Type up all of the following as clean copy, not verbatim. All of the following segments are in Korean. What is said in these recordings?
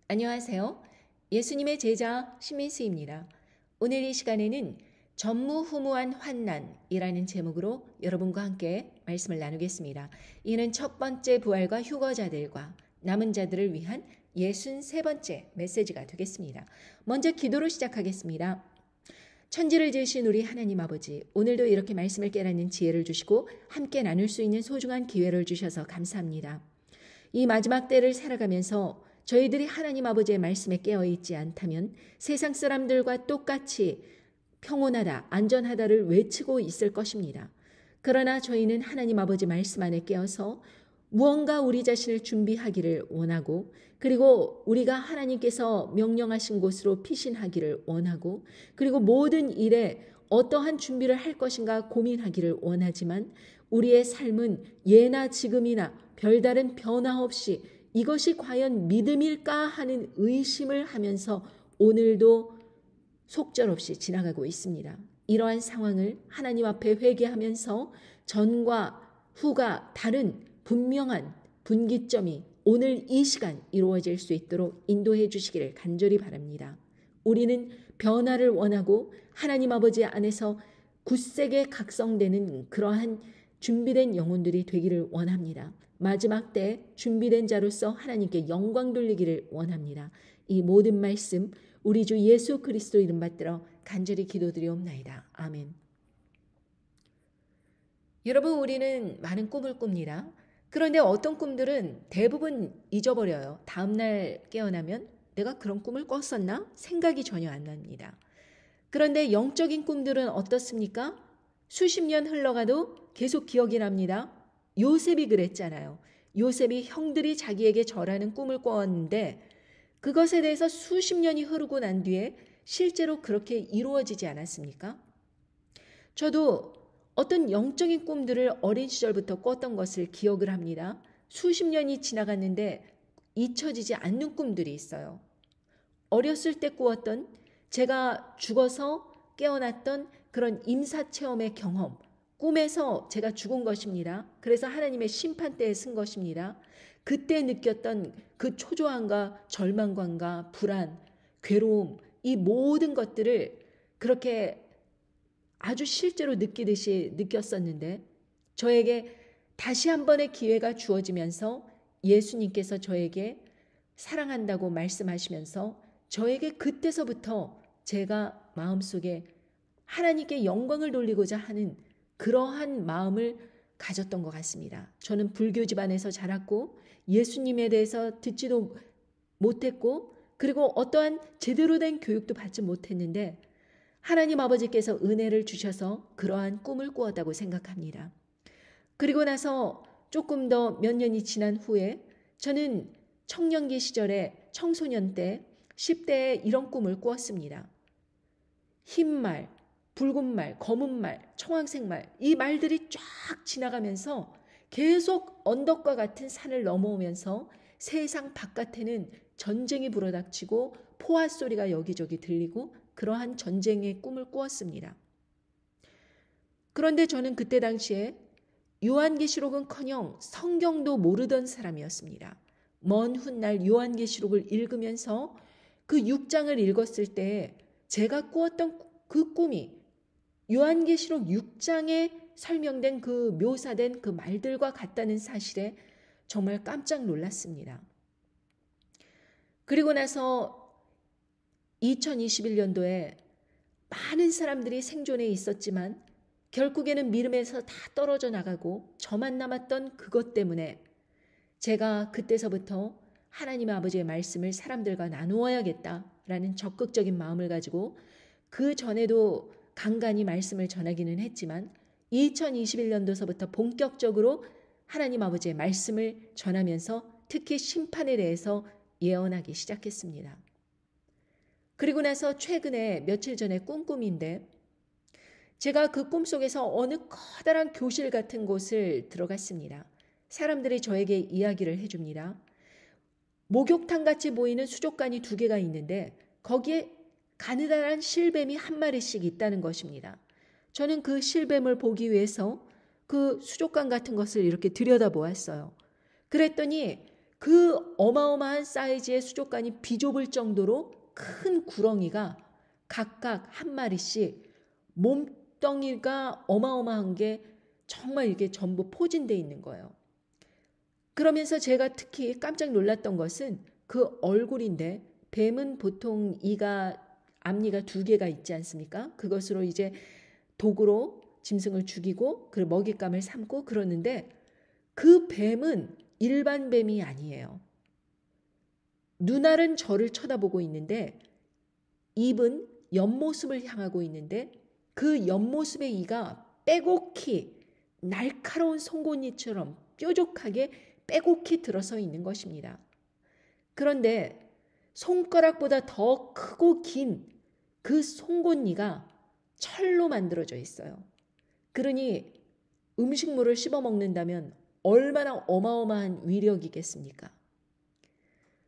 안녕하세요. 예수님의 제자 신민수입니다. 오늘 이 시간에는 전무후무한 환난이라는 제목으로 여러분과 함께 말씀을 나누겠습니다. 이는 첫 번째 부활과 휴거자들과 남은 자들을 위한 63번째 메시지가 되겠습니다. 먼저 기도로 시작하겠습니다. 천지를 지으신 우리 하나님 아버지, 오늘도 이렇게 말씀을 깨닫는 지혜를 주시고 함께 나눌 수 있는 소중한 기회를 주셔서 감사합니다. 이 마지막 때를 살아가면서 저희들이 하나님 아버지의 말씀에 깨어있지 않다면 세상 사람들과 똑같이 평온하다, 안전하다를 외치고 있을 것입니다. 그러나 저희는 하나님 아버지 말씀 안에 깨어서 무언가 우리 자신을 준비하기를 원하고, 그리고 우리가 하나님께서 명령하신 곳으로 피신하기를 원하고, 그리고 모든 일에 어떠한 준비를 할 것인가 고민하기를 원하지만 우리의 삶은 예나 지금이나 별다른 변화 없이 이것이 과연 믿음일까 하는 의심을 하면서 오늘도 속절없이 지나가고 있습니다. 이러한 상황을 하나님 앞에 회개하면서 전과 후가 다른 분명한 분기점이 오늘 이 시간 이루어질 수 있도록 인도해 주시기를 간절히 바랍니다. 우리는 변화를 원하고 하나님 아버지 안에서 굳세게 각성되는 그러한 준비된 영혼들이 되기를 원합니다. 마지막 때 준비된 자로서 하나님께 영광 돌리기를 원합니다. 이 모든 말씀 우리 주 예수 그리스도 이름 받들어 간절히 기도드리옵나이다. 아멘. 여러분, 우리는 많은 꿈을 꿉니다. 그런데 어떤 꿈들은 대부분 잊어버려요. 다음날 깨어나면 내가 그런 꿈을 꿨었나? 생각이 전혀 안 납니다. 그런데 영적인 꿈들은 어떻습니까? 수십 년 흘러가도 계속 기억이 납니다. 요셉이 그랬잖아요. 요셉이 형들이 자기에게 절하는 꿈을 꿨는데 그것에 대해서 수십 년이 흐르고 난 뒤에 실제로 그렇게 이루어지지 않았습니까? 저도 어떤 영적인 꿈들을 어린 시절부터 꿨던 것을 기억을 합니다. 수십 년이 지나갔는데 잊혀지지 않는 꿈들이 있어요. 어렸을 때 꾸었던, 제가 죽어서 깨어났던 그런 임사체험의 경험, 꿈에서 제가 죽은 것입니다. 그래서 하나님의 심판대에 선 것입니다. 그때 느꼈던 그 초조함과 절망감과 불안, 괴로움, 이 모든 것들을 그렇게 아주 실제로 느끼듯이 느꼈었는데, 저에게 다시 한 번의 기회가 주어지면서 예수님께서 저에게 사랑한다고 말씀하시면서 저에게 그때서부터 제가 마음속에 하나님께 영광을 돌리고자 하는 그러한 마음을 가졌던 것 같습니다. 저는 불교 집안에서 자랐고 예수님에 대해서 듣지도 못했고, 그리고 어떠한 제대로 된 교육도 받지 못했는데 하나님 아버지께서 은혜를 주셔서 그러한 꿈을 꾸었다고 생각합니다. 그리고 나서 조금 더 몇 년이 지난 후에 저는 청년기 시절에 청소년 때 10대에 이런 꿈을 꾸었습니다. 흰 말, 붉은 말, 검은 말, 청황색 말, 이 말들이 쫙 지나가면서 계속 언덕과 같은 산을 넘어오면서 세상 바깥에는 전쟁이 불어닥치고 포화 소리가 여기저기 들리고 그러한 전쟁의 꿈을 꾸었습니다. 그런데 저는 그때 당시에 요한계시록은커녕 성경도 모르던 사람이었습니다. 먼 훗날 요한계시록을 읽으면서 그 6장을 읽었을 때 제가 꾸었던 그 꿈이 요한계시록 6장에 설명된 그 묘사된 그 말들과 같다는 사실에 정말 깜짝 놀랐습니다. 그리고 나서 2021년도에 많은 사람들이 생존해 있었지만 결국에는 믿음에서 다 떨어져 나가고 저만 남았던 그것 때문에 제가 그때서부터 하나님 아버지의 말씀을 사람들과 나누어야겠다라는 적극적인 마음을 가지고 그 전에도 간간히 말씀을 전하기는 했지만 2021년도서부터 본격적으로 하나님 아버지의 말씀을 전하면서 특히 심판에 대해서 예언하기 시작했습니다. 그리고 나서 최근에 며칠 전에 꿈인데 제가 그 꿈속에서 어느 커다란 교실 같은 곳을 들어갔습니다. 사람들이 저에게 이야기를 해줍니다. 목욕탕같이 보이는 수족관이 2개가 있는데 거기에 가느다란 실뱀이 1마리씩 있다는 것입니다. 저는 그 실뱀을 보기 위해서 그 수족관 같은 것을 이렇게 들여다보았어요. 그랬더니 그 어마어마한 사이즈의 수족관이 비좁을 정도로 큰 구렁이가 각각 한 마리씩 몸뚱이가 어마어마한 게 정말 이게 전부 포진되어 있는 거예요. 그러면서 제가 특히 깜짝 놀랐던 것은 그 얼굴인데 뱀은 보통 앞니가 2개가 있지 않습니까? 그것으로 이제 독으로 짐승을 죽이고 그 먹잇감을 삼고 그러는데 그 뱀은 일반 뱀이 아니에요. 눈알은 저를 쳐다보고 있는데 입은 옆모습을 향하고 있는데 그 옆모습의 이가 빼곡히 날카로운 송곳니처럼 뾰족하게 빼곡히 들어서 있는 것입니다. 그런데 손가락보다 더 크고 긴 그 송곳니가 철로 만들어져 있어요. 그러니 음식물을 씹어 먹는다면 얼마나 어마어마한 위력이겠습니까?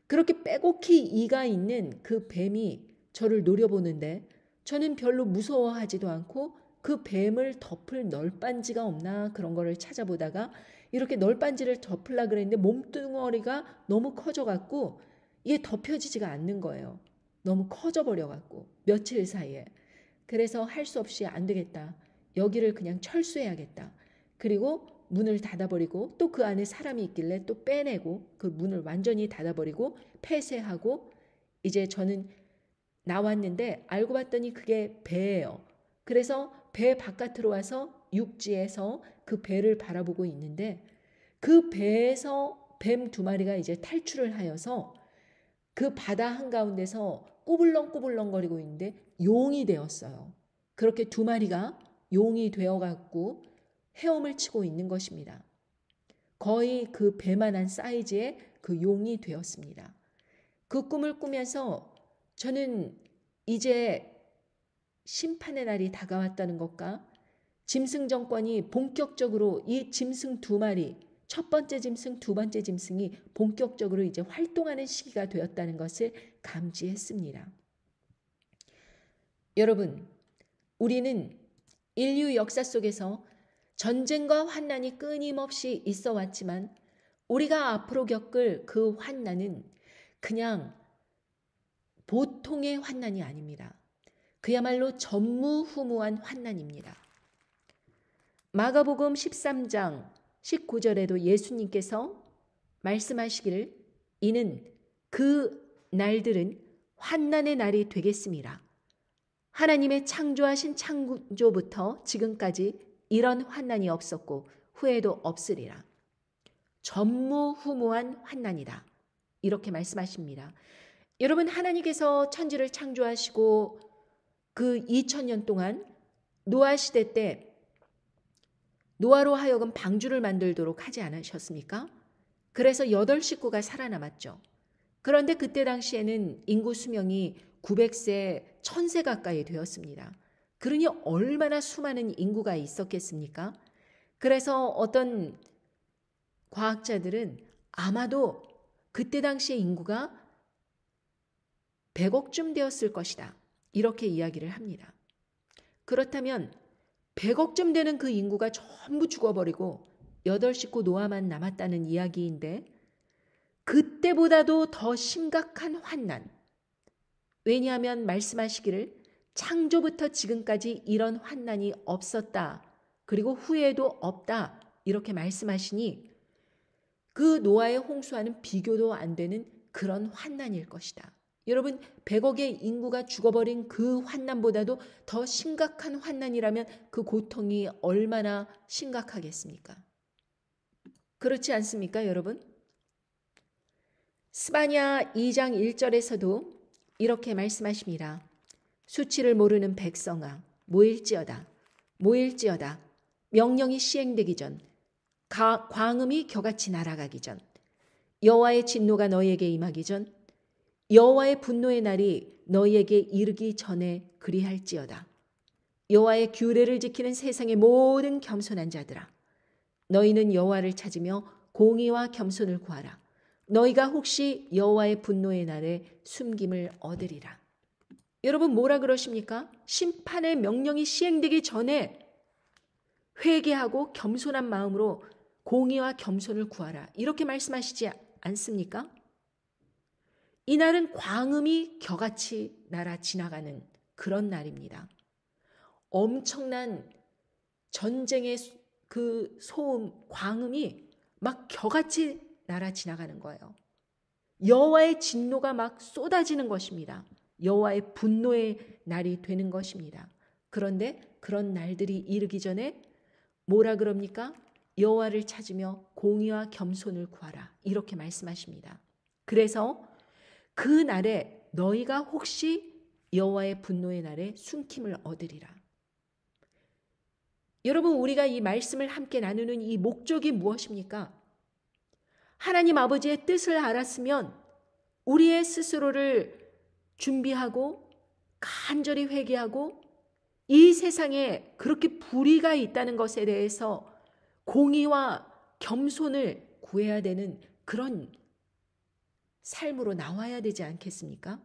그렇게 빼곡히 이가 있는 그 뱀이 저를 노려보는데 저는 별로 무서워하지도 않고 그 뱀을 덮을 널빤지가 없나 그런 거를 찾아보다가 이렇게 널빤지를 덮으려고 그랬는데 몸뚱어리가 너무 커져갖고 이게 덮여지지가 않는 거예요. 너무 커져버려갖고 며칠 사이에. 그래서 할 수 없이 안 되겠다. 여기를 그냥 철수해야겠다. 그리고 문을 닫아버리고 또 그 안에 사람이 있길래 또 빼내고 그 문을 완전히 닫아버리고 폐쇄하고 이제 저는 나왔는데 알고 봤더니 그게 배예요. 그래서 배 바깥으로 와서 육지에서 그 배를 바라보고 있는데 그 배에서 뱀 2마리가 이제 탈출을 하여서 그 바다 한가운데서 꼬불렁꼬불렁거리고 있는데 용이 되었어요. 그렇게 2마리가 용이 되어갖고 헤엄을 치고 있는 것입니다. 거의 그 배만한 사이즈의 그 용이 되었습니다. 그 꿈을 꾸면서 저는 이제 심판의 날이 다가왔다는 것과 짐승 정권이 본격적으로 이 짐승 2마리, 첫 번째 짐승, 2번째 짐승이 본격적으로 이제 활동하는 시기가 되었다는 것을 감지했습니다. 여러분, 우리는 인류 역사 속에서 전쟁과 환난이 끊임없이 있어 왔지만 우리가 앞으로 겪을 그 환난은 그냥 보통의 환난이 아닙니다. 그야말로 전무후무한 환난입니다. 마가복음 13장 19절에도 예수님께서 말씀하시기를 이는 그 날들은 환난의 날이 되겠습니다. 하나님의 창조하신 창조부터 지금까지 이런 환난이 없었고 후에도 없으리라. 전무후무한 환난이다. 이렇게 말씀하십니다. 여러분, 하나님께서 천지를 창조하시고 그 2000년 동안 노아 시대 때 노아로 하여금 방주를 만들도록 하지 않으셨습니까? 그래서 8식구가 살아남았죠. 그런데 그때 당시에는 인구 수명이 900세, 1000세 가까이 되었습니다. 그러니 얼마나 수많은 인구가 있었겠습니까? 그래서 어떤 과학자들은 아마도 그때 당시의 인구가 100억쯤 되었을 것이다. 이렇게 이야기를 합니다. 그렇다면 100억쯤 되는 그 인구가 전부 죽어버리고 8식구 노아만 남았다는 이야기인데 그때보다도 더 심각한 환난. 왜냐하면 말씀하시기를 창조부터 지금까지 이런 환난이 없었다. 그리고 후에도 없다. 이렇게 말씀하시니 그 노아의 홍수와는 비교도 안 되는 그런 환난일 것이다. 여러분, 100억의 인구가 죽어버린 그 환난보다도 더 심각한 환난이라면 그 고통이 얼마나 심각하겠습니까? 그렇지 않습니까, 여러분? 스바냐 2장 1절에서도 이렇게 말씀하십니다. 수치를 모르는 백성아, 모일지어다. 모일지어다. 명령이 시행되기 전, 광음이 겨같이 날아가기 전, 여호와의 진노가 너희에게 임하기 전, 여호와의 분노의 날이 너희에게 이르기 전에 그리할지어다. 여호와의 규례를 지키는 세상의 모든 겸손한 자들아, 너희는 여호와를 찾으며 공의와 겸손을 구하라. 너희가 혹시 여호와의 분노의 날에 숨김을 얻으리라. 여러분, 뭐라 그러십니까? 심판의 명령이 시행되기 전에 회개하고 겸손한 마음으로 공의와 겸손을 구하라. 이렇게 말씀하시지 않습니까? 이날은 광음이 겨같이 날아 지나가는 그런 날입니다. 엄청난 전쟁의 그 소음, 광음이 막 겨같이 날아 지나가는 거예요. 여호와의 진노가 막 쏟아지는 것입니다. 여호와의 분노의 날이 되는 것입니다. 그런데 그런 날들이 이르기 전에 뭐라 그럽니까? 여호와를 찾으며 공의와 겸손을 구하라. 이렇게 말씀하십니다. 그래서 그 날에 너희가 혹시 여호와의 분노의 날에 숨김을 얻으리라. 여러분, 우리가 이 말씀을 함께 나누는 이 목적이 무엇입니까? 하나님 아버지의 뜻을 알았으면 우리의 스스로를 준비하고 간절히 회개하고 이 세상에 그렇게 불의가 있다는 것에 대해서 공의와 겸손을 구해야 되는 그런 삶으로 나와야 되지 않겠습니까?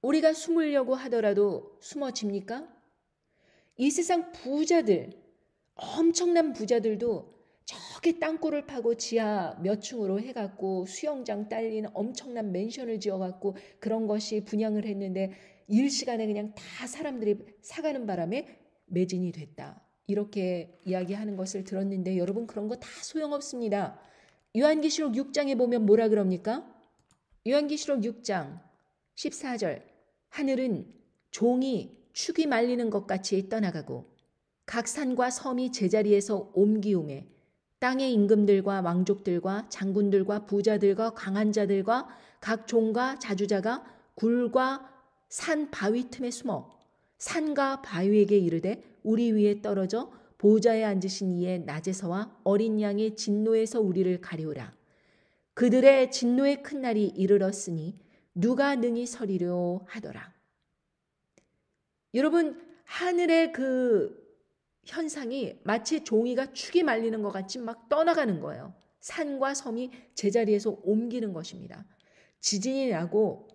우리가 숨으려고 하더라도 숨어집니까? 이 세상 부자들, 엄청난 부자들도 저기 땅굴을 파고 지하 몇 층으로 해갖고 수영장 딸린 엄청난 맨션을 지어갖고 그런 것이 분양을 했는데 일시간에 그냥 다 사람들이 사가는 바람에 매진이 됐다. 이렇게 이야기하는 것을 들었는데 여러분, 그런 거 다 소용없습니다. 요한계시록 6장에 보면 뭐라 그럽니까? 요한계시록 6장 14절, 하늘은 종이 축이 말리는 것 같이 떠나가고 각 산과 섬이 제자리에서 옮기움에 땅의 임금들과 왕족들과 장군들과 부자들과 강한 자들과 각 종과 자주자가 굴과 산 바위 틈에 숨어 산과 바위에게 이르되 우리 위에 떨어져 보좌에 앉으신 이의 낮에서와 어린 양의 진노에서 우리를 가리우라. 그들의 진노의 큰 날이 이르렀으니 누가 능히 서리려 하더라. 여러분, 하늘의 그 현상이 마치 종이가 축이 말리는 것 같이 막 떠나가는 거예요. 산과 섬이 제자리에서 옮기는 것입니다. 지진이 나고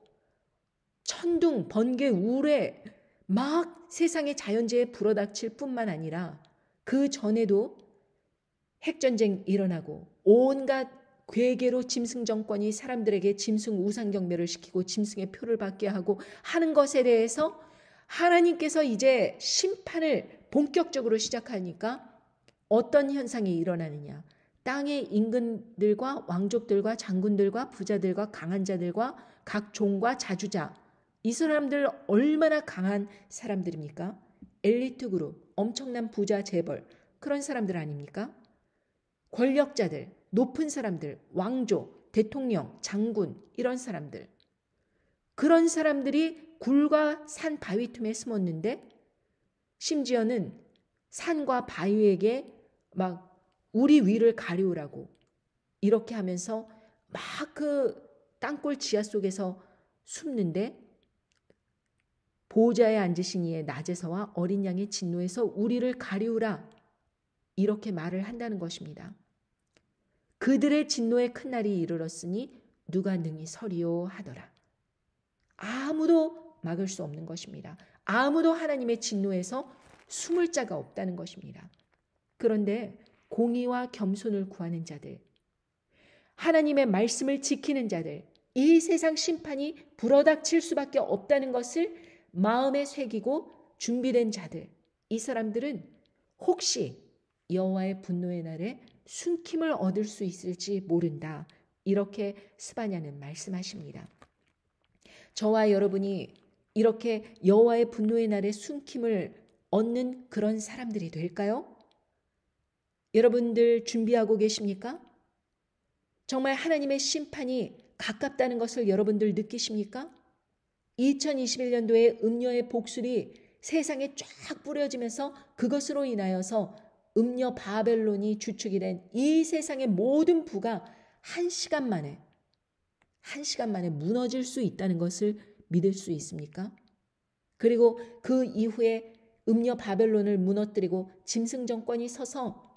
천둥, 번개, 우레 막 세상의 자연재해 불어닥칠 뿐만 아니라 그 전에도 핵전쟁 일어나고 온갖 괴계로 짐승 정권이 사람들에게 짐승 우상 경배를 시키고 짐승의 표를 받게 하고 하는 것에 대해서 하나님께서 이제 심판을 본격적으로 시작하니까 어떤 현상이 일어나느냐. 땅의 임금들과 왕족들과 장군들과 부자들과 강한 자들과 각 종과 자주자, 이 사람들 얼마나 강한 사람들입니까? 엘리트 그룹, 엄청난 부자 재벌, 그런 사람들 아닙니까? 권력자들, 높은 사람들, 왕족, 대통령, 장군, 이런 사람들. 그런 사람들이 굴과 산 바위 틈에 숨었는데 심지어는 산과 바위에게 막 우리 위를 가리우라고 이렇게 하면서 막 그 땅굴 지하 속에서 숨는데 보좌에 앉으신 이의 낮에서와 어린 양의 진노에서 우리를 가리우라 이렇게 말을 한다는 것입니다. 그들의 진노의 큰 날이 이르렀으니 누가 능히 서리요 하더라. 아무도 막을 수 없는 것입니다. 아무도 하나님의 진노에서 숨을 자가 없다는 것입니다. 그런데 공의와 겸손을 구하는 자들, 하나님의 말씀을 지키는 자들, 이 세상 심판이 불어닥칠 수밖에 없다는 것을 마음에 새기고 준비된 자들, 이 사람들은 혹시 여호와의 분노의 날에 숨김을 얻을 수 있을지 모른다. 이렇게 스바냐는 말씀하십니다. 저와 여러분이 이렇게 여호와의 분노의 날에 숨김을 얻는 그런 사람들이 될까요? 여러분들 준비하고 계십니까? 정말 하나님의 심판이 가깝다는 것을 여러분들 느끼십니까? 2021년도에 음녀의 복술이 세상에 쫙 뿌려지면서 그것으로 인하여서 음녀 바벨론이 주축이 된 이 세상의 모든 부가 한 시간 만에 무너질 수 있다는 것을 믿을 수 있습니까? 그리고 그 이후에 음녀 바벨론을 무너뜨리고 짐승 정권이 서서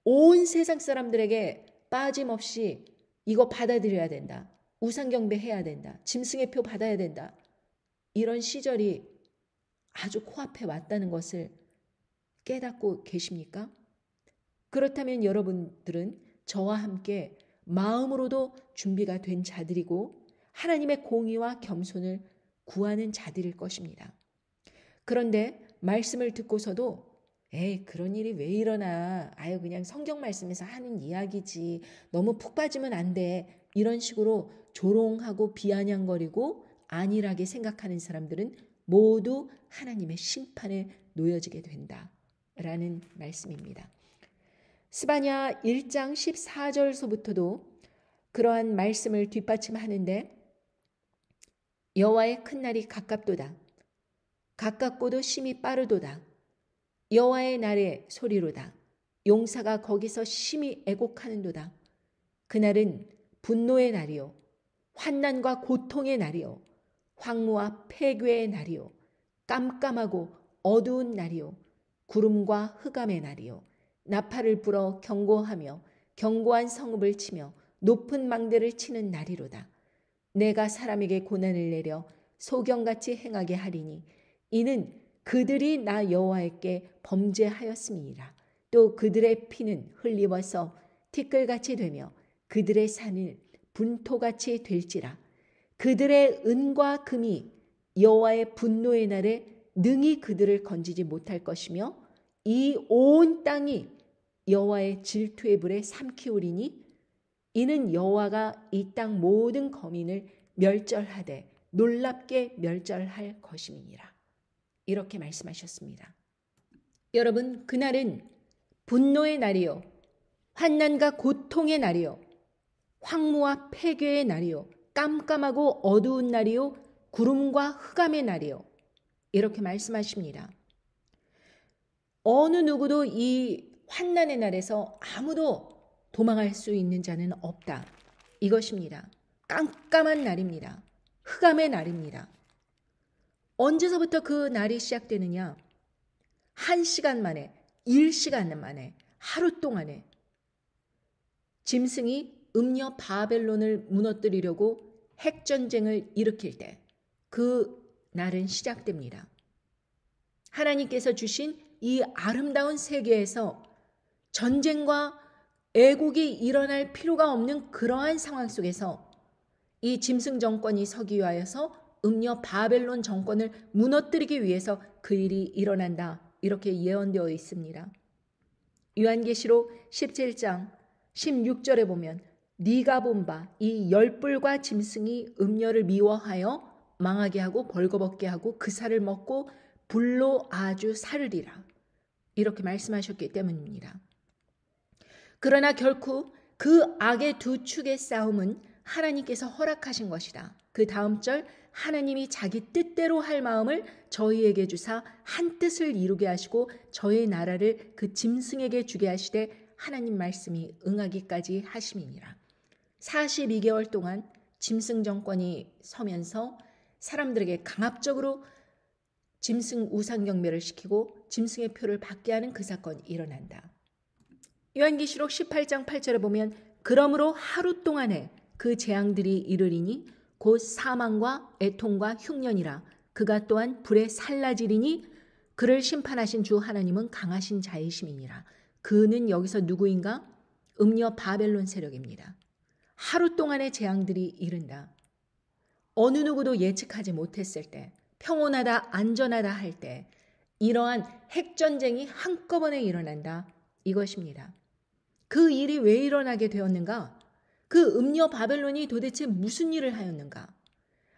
온 세상 사람들에게 빠짐없이 이거 받아들여야 된다. 우상경배해야 된다. 짐승의 표 받아야 된다. 이런 시절이 아주 코앞에 왔다는 것을 깨닫고 계십니까? 그렇다면 여러분들은 저와 함께 마음으로도 준비가 된 자들이고 하나님의 공의와 겸손을 구하는 자들일 것입니다. 그런데 말씀을 듣고서도 그런 일이 왜 일어나? 아유, 그냥 성경 말씀에서 하는 이야기지. 너무 푹 빠지면 안 돼. 이런 식으로 조롱하고 비아냥거리고 안일하게 생각하는 사람들은 모두 하나님의 심판에 놓여지게 된다라는 말씀입니다. 스바냐 1장 14절서부터도 그러한 말씀을 뒷받침하는데 여호와의 큰 날이 가깝도다. 가깝고도 심히 빠르도다. 여호와의 날의 소리로다. 용사가 거기서 심히 애곡하는도다. 그날은 분노의 날이요 환난과 고통의 날이요 황무와 폐괴의 날이요 깜깜하고 어두운 날이요 구름과 흑암의 날이요 나팔을 불어 경고하며 견고한 성읍을 치며 높은 망대를 치는 날이로다. 내가 사람에게 고난을 내려 소경같이 행하게 하리니 이는 그들이 나 여호와께 범죄하였음이니라. 또 그들의 피는 흘리워서 티끌같이 되며 그들의 산을 분토같이 될지라. 그들의 은과 금이 여호와의 분노의 날에 능히 그들을 건지지 못할 것이며 이 온 땅이 여호와의 질투의 불에 삼키우리니 이는 여호와가 이 땅 모든 거민을 멸절하되 놀랍게 멸절할 것임이니라. 이렇게 말씀하셨습니다. 여러분, 그날은 분노의 날이요 환난과 고통의 날이요 황무와 폐괴의 날이요 깜깜하고 어두운 날이요 구름과 흑암의 날이요 이렇게 말씀하십니다. 어느 누구도 이 환난의 날에서 아무도 도망할 수 있는 자는 없다. 이것입니다. 깜깜한 날입니다. 흑암의 날입니다. 언제서부터 그 날이 시작되느냐? 1시간 만에, 1시간 만에, 하루 동안에 짐승이 음녀 바벨론을 무너뜨리려고 핵전쟁을 일으킬 때 그 날은 시작됩니다. 하나님께서 주신 이 아름다운 세계에서 전쟁과 애국이 일어날 필요가 없는 그러한 상황 속에서 이 짐승 정권이 서기 위하여서 음녀 바벨론 정권을 무너뜨리기 위해서 그 일이 일어난다. 이렇게 예언되어 있습니다. 요한계시록 17장 16절에 보면 네가 본 바 이 열불과 짐승이 음녀를 미워하여 망하게 하고 벌거벗게 하고 그 살을 먹고 불로 아주 사르리라. 이렇게 말씀하셨기 때문입니다. 그러나 결코 그 악의 두 축의 싸움은 하나님께서 허락하신 것이다. 그 다음 절 하나님이 자기 뜻대로 할 마음을 저희에게 주사 한 뜻을 이루게 하시고 저의 나라를 그 짐승에게 주게 하시되 하나님 말씀이 응하기까지 하심이니라. 42개월 동안 짐승 정권이 서면서 사람들에게 강압적으로 짐승 우상 경배를 시키고 짐승의 표를 받게 하는 그 사건이 일어난다. 요한계시록 18장 8절에 보면 그러므로 하루 동안에 그 재앙들이 이르리니 곧 사망과 애통과 흉년이라. 그가 또한 불에 살라지리니 그를 심판하신 주 하나님은 강하신 자이심이니라. 그는 여기서 누구인가? 음녀 바벨론 세력입니다. 하루 동안의 재앙들이 이른다. 어느 누구도 예측하지 못했을 때, 평온하다 안전하다 할 때 이러한 핵전쟁이 한꺼번에 일어난다. 이것입니다. 그 일이 왜 일어나게 되었는가? 그 음녀 바벨론이 도대체 무슨 일을 하였는가?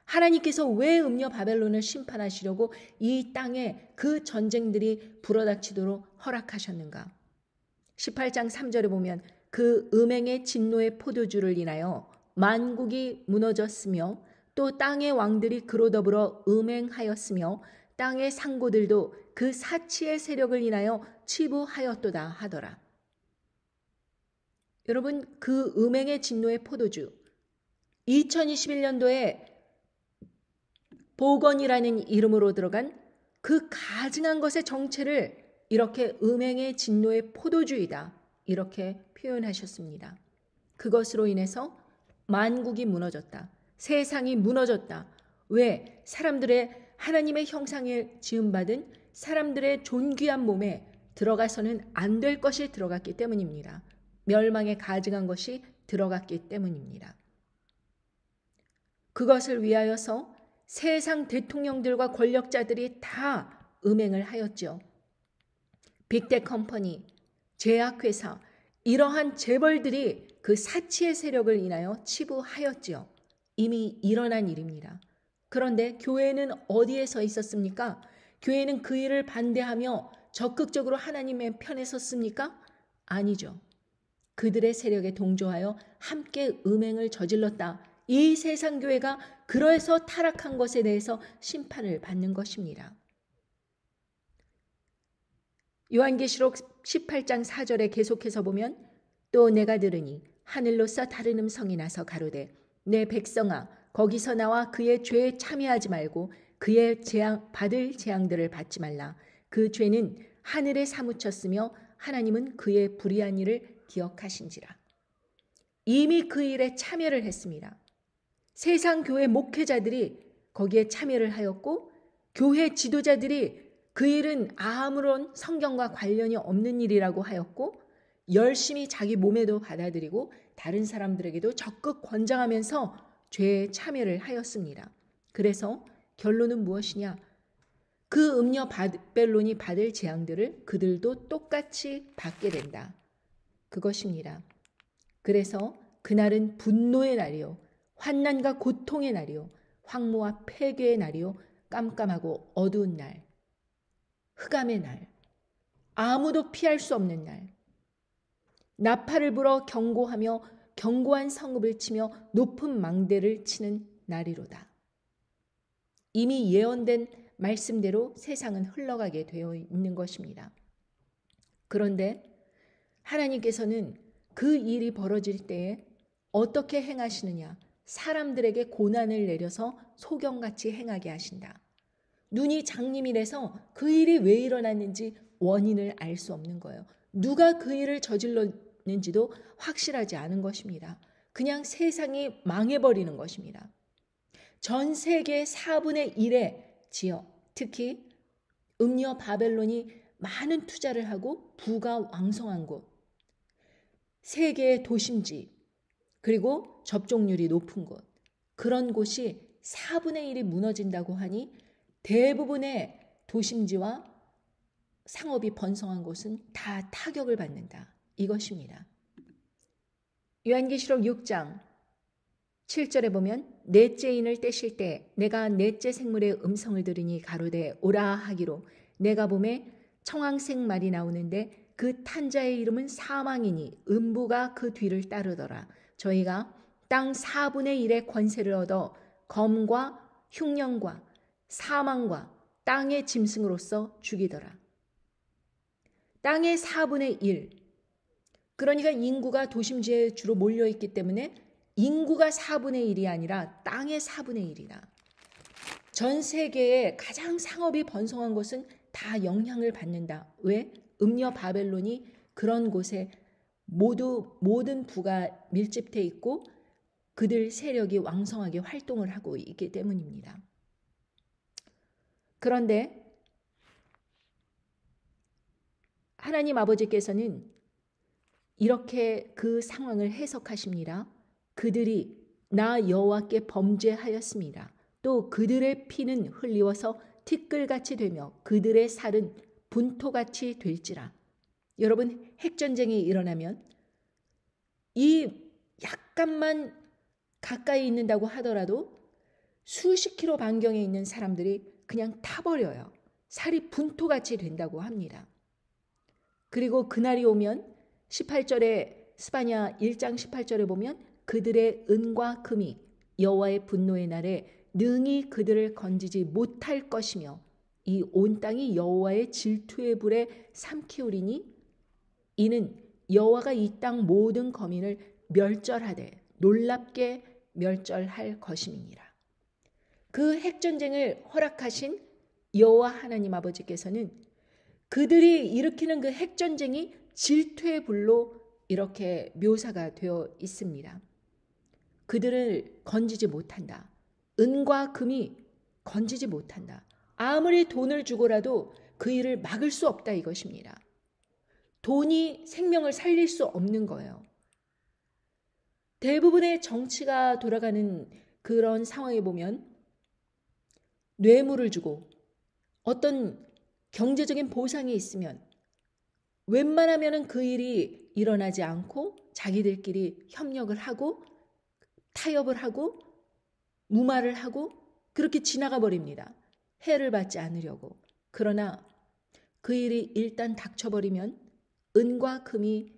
하나님께서 왜 음녀 바벨론을 심판하시려고 이 땅에 그 전쟁들이 불어닥치도록 허락하셨는가? 18장 3절에 보면 그 음행의 진노의 포도주를 인하여 만국이 무너졌으며 또 땅의 왕들이 그로 더불어 음행하였으며 땅의 상고들도 그 사치의 세력을 인하여 치부하였도다 하더라. 여러분, 그 음행의 진노의 포도주 2021년도에 복원이라는 이름으로 들어간 그 가증한 것의 정체를 이렇게 음행의 진노의 포도주이다. 이렇게 표현하셨습니다. 그것으로 인해서 만국이 무너졌다. 세상이 무너졌다. 왜? 사람들의 하나님의 형상에 지음받은 사람들의 존귀한 몸에 들어가서는 안 될 것이 들어갔기 때문입니다. 멸망에 가증한 것이 들어갔기 때문입니다. 그것을 위하여서 세상 대통령들과 권력자들이 다 음행을 하였죠. 빅텍 컴퍼니, 제약회사, 이러한 재벌들이 그 사치의 세력을 인하여 치부하였지요. 이미 일어난 일입니다. 그런데 교회는 어디에 서 있었습니까? 교회는 그 일을 반대하며 적극적으로 하나님의 편에 섰습니까? 아니죠. 그들의 세력에 동조하여 함께 음행을 저질렀다. 이 세상 교회가 그래서 타락한 것에 대해서 심판을 받는 것입니다. 요한계시록 18장 4절에 계속해서 보면 또 내가 들으니 하늘로서 다른 음성이 나서 가로되 내 백성아 거기서 나와 그의 죄에 참여하지 말고 그의 받을 재앙들을 받지 말라. 그 죄는 하늘에 사무쳤으며 하나님은 그의 불의한 일을 기억하신지라. 이미 그 일에 참여를 했습니다. 세상 교회 목회자들이 거기에 참여를 하였고 교회 지도자들이 그 일은 아무런 성경과 관련이 없는 일이라고 하였고 열심히 자기 몸에도 받아들이고 다른 사람들에게도 적극 권장하면서 죄에 참여를 하였습니다. 그래서 결론은 무엇이냐? 그 음녀 바벨론이 받을 재앙들을 그들도 똑같이 받게 된다. 그것입니다. 그래서 그날은 분노의 날이요, 환난과 고통의 날이요, 황무와 폐괴의 날이요, 깜깜하고 어두운 날, 흑암의 날, 아무도 피할 수 없는 날, 나팔을 불어 경고하며 견고한 성읍을 치며 높은 망대를 치는 날이로다. 이미 예언된 말씀대로 세상은 흘러가게 되어 있는 것입니다. 그런데 하나님께서는 그 일이 벌어질 때에 어떻게 행하시느냐? 사람들에게 고난을 내려서 소경같이 행하게 하신다. 눈이 장님이라서 그 일이 왜 일어났는지 원인을 알 수 없는 거예요. 누가 그 일을 저질렀는지도 확실하지 않은 것입니다. 그냥 세상이 망해버리는 것입니다. 전 세계 4분의 1의 지역, 특히 음녀 바벨론이 많은 투자를 하고 부가 왕성한 곳, 세계의 도심지, 그리고 접종률이 높은 곳, 그런 곳이 4분의 1이 무너진다고 하니 대부분의 도심지와 상업이 번성한 곳은 다 타격을 받는다. 이것입니다. 요한계시록 6장 7절에 보면 넷째 인을 떼실 때 내가 넷째 생물의 음성을 들으니 가로되 오라 하기로 내가 봄에 청황색 말이 나오는데 그 탄자의 이름은 사망이니 음부가 그 뒤를 따르더라. 저희가 땅 4분의 1의 권세를 얻어 검과 흉년과 사망과 땅의 짐승으로서 죽이더라. 땅의 4분의 1. 그러니까 인구가 도심지에 주로 몰려있기 때문에 인구가 4분의 1이 아니라 땅의 4분의 1이다. 전 세계에 가장 상업이 번성한 곳은 다 영향을 받는다. 왜? 음녀 바벨론이 그런 곳에 모든 부가 밀집돼 있고 그들 세력이 왕성하게 활동을 하고 있기 때문입니다. 그런데 하나님 아버지께서는 이렇게 그 상황을 해석하십니다. 그들이 나 여호와께 범죄하였습니다. 또 그들의 피는 흘리워서 티끌같이 되며 그들의 살은 분토같이 될지라. 여러분, 핵전쟁이 일어나면 이 약간만 가까이 있는다고 하더라도 수십 킬로 반경에 있는 사람들이 그냥 타버려요. 살이 분토같이 된다고 합니다. 그리고 그날이 오면 18절에 스바냐 1장 18절에 보면 그들의 은과 금이 여호와의 분노의 날에 능히 그들을 건지지 못할 것이며 이 온 땅이 여호와의 질투의 불에 삼키우리니 이는 여호와가 이 땅 모든 거민을 멸절하되 놀랍게 멸절할 것임이니라. 그 핵전쟁을 허락하신 여호와 하나님 아버지께서는 그들이 일으키는 그 핵전쟁이 질투의 불로 이렇게 묘사가 되어 있습니다. 그들을 건지지 못한다. 은과 금이 건지지 못한다. 아무리 돈을 주고라도 그 일을 막을 수 없다 이것입니다. 돈이 생명을 살릴 수 없는 거예요. 대부분의 정치가 돌아가는 그런 상황에 보면 뇌물을 주고 어떤 경제적인 보상이 있으면 웬만하면 그 일이 일어나지 않고 자기들끼리 협력을 하고 타협을 하고 무마를 하고 그렇게 지나가 버립니다. 해를 받지 않으려고. 그러나 그 일이 일단 닥쳐버리면 은과 금이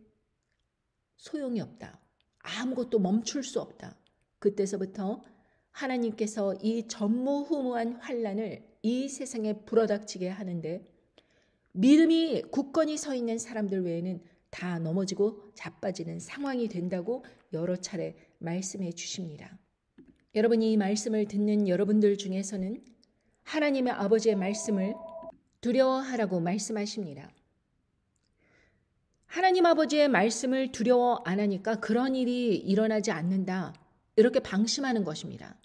소용이 없다. 아무것도 멈출 수 없다. 그때서부터 하나님께서 이 전무후무한 환난을 이 세상에 불어닥치게 하는데 믿음이 굳건히 서 있는 사람들 외에는 다 넘어지고 자빠지는 상황이 된다고 여러 차례 말씀해 주십니다. 여러분이 이 말씀을 듣는 여러분들 중에서는 하나님의 아버지의 말씀을 두려워하라고 말씀하십니다. 하나님 아버지의 말씀을 두려워 안 하니까 그런 일이 일어나지 않는다. 이렇게 방심하는 것입니다.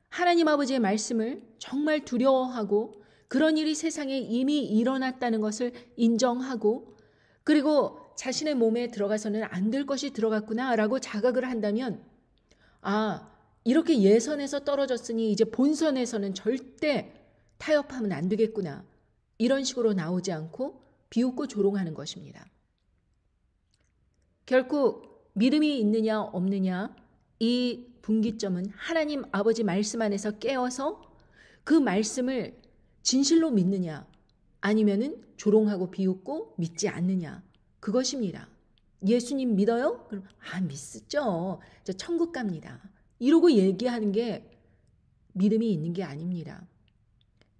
하나님 아버지의 말씀을 정말 두려워하고 그런 일이 세상에 이미 일어났다는 것을 인정하고 그리고 자신의 몸에 들어가서는 안 될 것이 들어갔구나 라고 자각을 한다면 이렇게 예선에서 떨어졌으니 이제 본선에서는 절대 타협하면 안 되겠구나. 이런 식으로 나오지 않고 비웃고 조롱하는 것입니다. 결국 믿음이 있느냐 없느냐 이 분기점은 하나님 아버지 말씀 안에서 깨어서 그 말씀을 진실로 믿느냐 아니면은 조롱하고 비웃고 믿지 않느냐 그것입니다. 예수님 믿어요? 그럼 믿죠. 저 천국 갑니다. 이러고 얘기하는 게 믿음이 있는 게 아닙니다.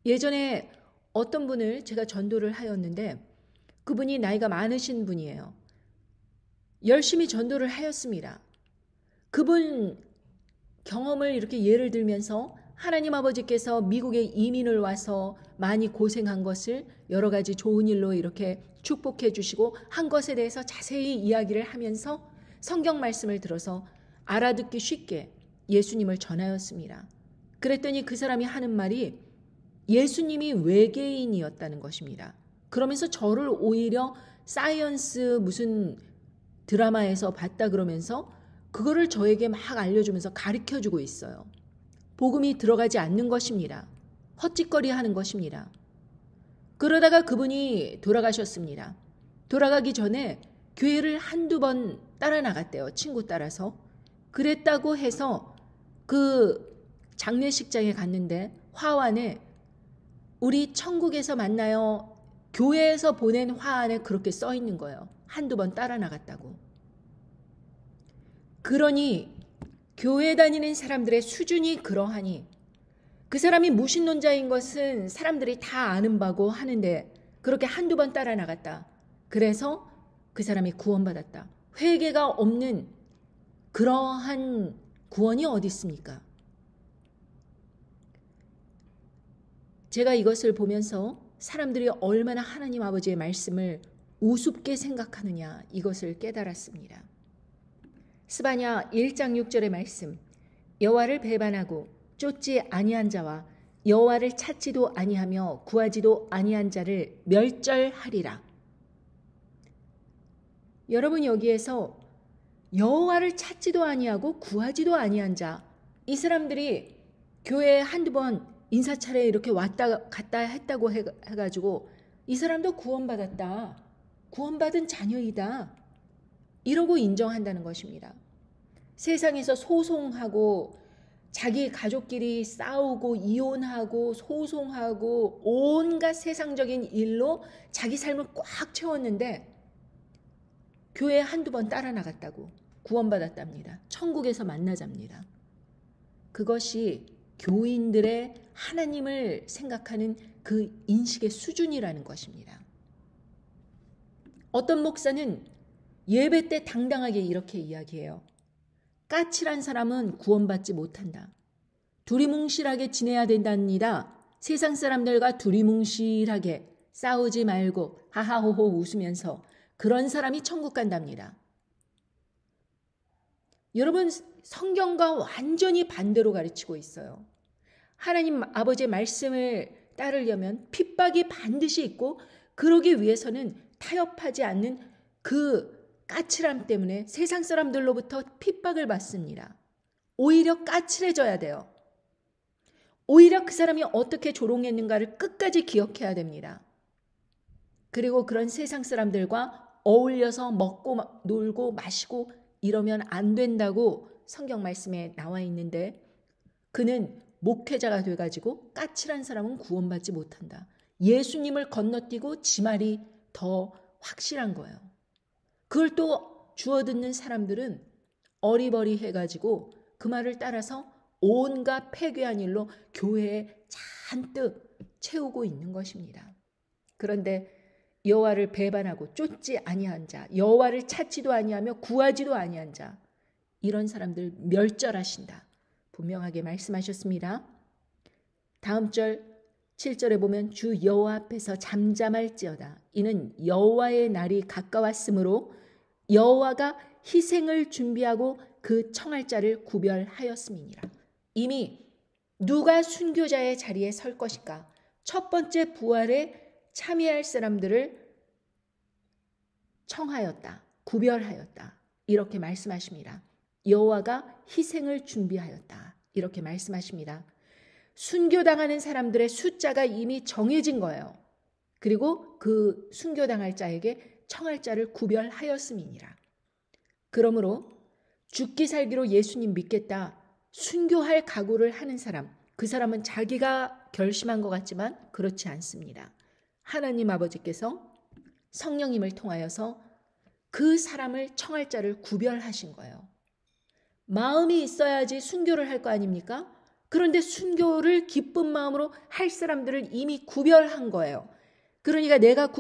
예전에 어떤 분을 제가 전도를 하였는데 그분이 나이가 많으신 분이에요. 열심히 전도를 하였습니다. 그분 경험을 이렇게 예를 들면서 하나님 아버지께서 미국에 이민을 와서 많이 고생한 것을 여러 가지 좋은 일로 이렇게 축복해 주시고 한 것에 대해서 자세히 이야기를 하면서 성경 말씀을 들어서 알아듣기 쉽게 예수님을 전하였습니다. 그랬더니 그 사람이 하는 말이 예수님이 외계인이었다는 것입니다. 그러면서 저를 오히려 사이언스 무슨 드라마에서 봤다 그러면서 그거를 저에게 막 알려주면서 가르쳐주고 있어요. 복음이 들어가지 않는 것입니다. 헛짓거리 하는 것입니다. 그러다가 그분이 돌아가셨습니다. 돌아가기 전에 교회를 한두 번 따라 나갔대요. 친구 따라서. 그랬다고 해서 그 장례식장에 갔는데 화환에 우리 천국에서 만나요. 교회에서 보낸 화환에 그렇게 써 있는 거예요. 한두 번 따라 나갔다고. 그러니 교회 다니는 사람들의 수준이 그러하니 그 사람이 무신론자인 것은 사람들이 다 아는 바고 하는데 그렇게 한두 번 따라 나갔다. 그래서 그 사람이 구원받았다. 회개가 없는 그러한 구원이 어디 있습니까? 제가 이것을 보면서 사람들이 얼마나 하나님 아버지의 말씀을 우습게 생각하느냐 이것을 깨달았습니다. 스바냐 1장 6절의 말씀 여호와를 배반하고 쫓지 아니한 자와 여호와를 찾지도 아니하며 구하지도 아니한 자를 멸절하리라. 여러분 여기에서 여호와를 찾지도 아니하고 구하지도 아니한 자 이 사람들이 교회에 한두 번 인사차례 이렇게 왔다 갔다 했다고 해가지고 이 사람도 구원받았다. 구원받은 자녀이다. 이러고 인정한다는 것입니다. 세상에서 소송하고 자기 가족끼리 싸우고 이혼하고 소송하고 온갖 세상적인 일로 자기 삶을 꽉 채웠는데 교회에 한두 번 따라 나갔다고 구원받았답니다. 천국에서 만나잡니다. 그것이 교인들의 하나님을 생각하는 그 인식의 수준이라는 것입니다. 어떤 목사는 예배 때 당당하게 이렇게 이야기해요. 까칠한 사람은 구원받지 못한다. 두리뭉실하게 지내야 된답니다. 세상 사람들과 두리뭉실하게 싸우지 말고 하하호호 웃으면서 그런 사람이 천국 간답니다. 여러분 성경과 완전히 반대로 가르치고 있어요. 하나님 아버지의 말씀을 따르려면 핍박이 반드시 있고 그러기 위해서는 타협하지 않는 그 까칠함 때문에 세상 사람들로부터 핍박을 받습니다. 오히려 까칠해져야 돼요. 오히려 그 사람이 어떻게 조롱했는가를 끝까지 기억해야 됩니다. 그리고 그런 세상 사람들과 어울려서 먹고 놀고 마시고 이러면 안 된다고 성경 말씀에 나와 있는데, 그는 목회자가 돼가지고 까칠한 사람은 구원받지 못한다. 예수님을 건너뛰고 지 말이 더 확실한 거예요. 그걸 또 주워 듣는 사람들은 어리버리해가지고 그 말을 따라서 온갖 폐괴한 일로 교회에 잔뜩 채우고 있는 것입니다. 그런데 여호와를 배반하고 쫓지 아니한 자, 여호와를 찾지도 아니하며 구하지도 아니한 자, 이런 사람들 멸절하신다. 분명하게 말씀하셨습니다. 다음 절 7절에 보면 주 여호와 앞에서 잠잠할지어다. 이는 여호와의 날이 가까웠으므로 여호와가 희생을 준비하고 그 청할 자를 구별하였음이니라. 이미 누가 순교자의 자리에 설 것인가? 첫 번째 부활에 참여할 사람들을 청하였다. 구별하였다. 이렇게 말씀하십니다. 여호와가 희생을 준비하였다. 이렇게 말씀하십니다. 순교당하는 사람들의 숫자가 이미 정해진 거예요. 그리고 그 순교당할 자에게 청할 자를 구별하였음이니라. 그러므로 죽기 살기로 예수님 믿겠다, 순교할 각오를 하는 사람, 그 사람은 자기가 결심한 것 같지만 그렇지 않습니다. 하나님 아버지께서 성령님을 통하여서 그 사람을 청할 자를 구별하신 거예요. 마음이 있어야지 순교를 할 거 아닙니까? 그런데 순교를 기쁜 마음으로 할 사람들을 이미 구별한 거예요. 그러니까 내가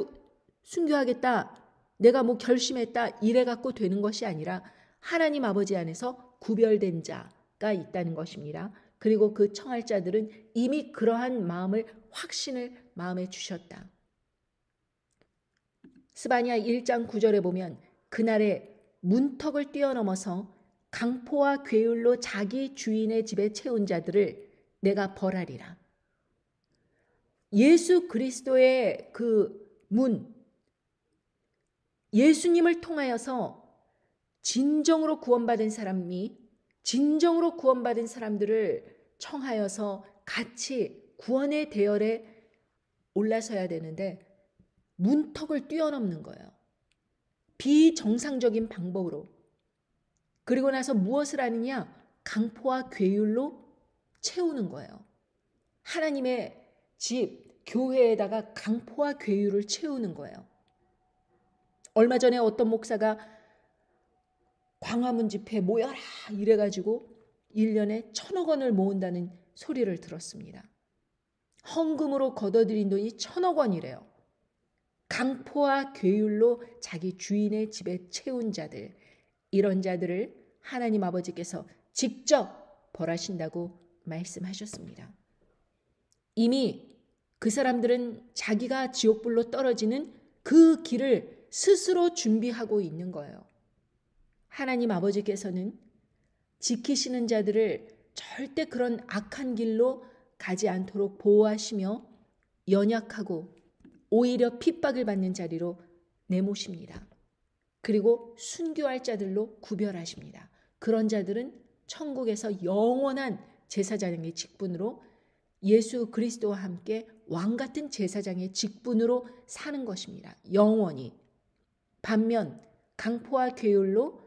순교하겠다, 내가 뭐 결심했다 이래 갖고 되는 것이 아니라 하나님 아버지 안에서 구별된 자가 있다는 것입니다. 그리고 그 청할 자들은 이미 그러한 마음을, 확신을 마음에 주셨다. 스바냐 1장 9절에 보면 그날에 문턱을 뛰어넘어서 강포와 괴율로 자기 주인의 집에 채운 자들을 내가 벌하리라. 예수 그리스도의 그 문, 예수님을 통하여서 진정으로 구원받은 사람이, 진정으로 구원받은 사람들을 청하여서 같이 구원의 대열에 올라서야 되는데 문턱을 뛰어넘는 거예요. 비정상적인 방법으로. 그리고 나서 무엇을 하느냐? 강포와 괴율로 채우는 거예요. 하나님의 집, 교회에다가 강포와 괴율을 채우는 거예요. 얼마 전에 어떤 목사가 광화문 집회 모여라 이래가지고 1년에 1,000억 원을 모은다는 소리를 들었습니다. 헌금으로 걷어들인 돈이 1,000억 원이래요. 강포와 괴율로 자기 주인의 집에 채운 자들, 이런 자들을 하나님 아버지께서 직접 벌하신다고 말씀하셨습니다. 이미 그 사람들은 자기가 지옥불로 떨어지는 그 길을 스스로 준비하고 있는 거예요. 하나님 아버지께서는 지키시는 자들을 절대 그런 악한 길로 가지 않도록 보호하시며 연약하고 오히려 핍박을 받는 자리로 내모십니다. 그리고 순교할 자들로 구별하십니다. 그런 자들은 천국에서 영원한 제사장의 직분으로 예수 그리스도와 함께 왕같은 제사장의 직분으로 사는 것입니다. 영원히. 반면 강포와 괴율로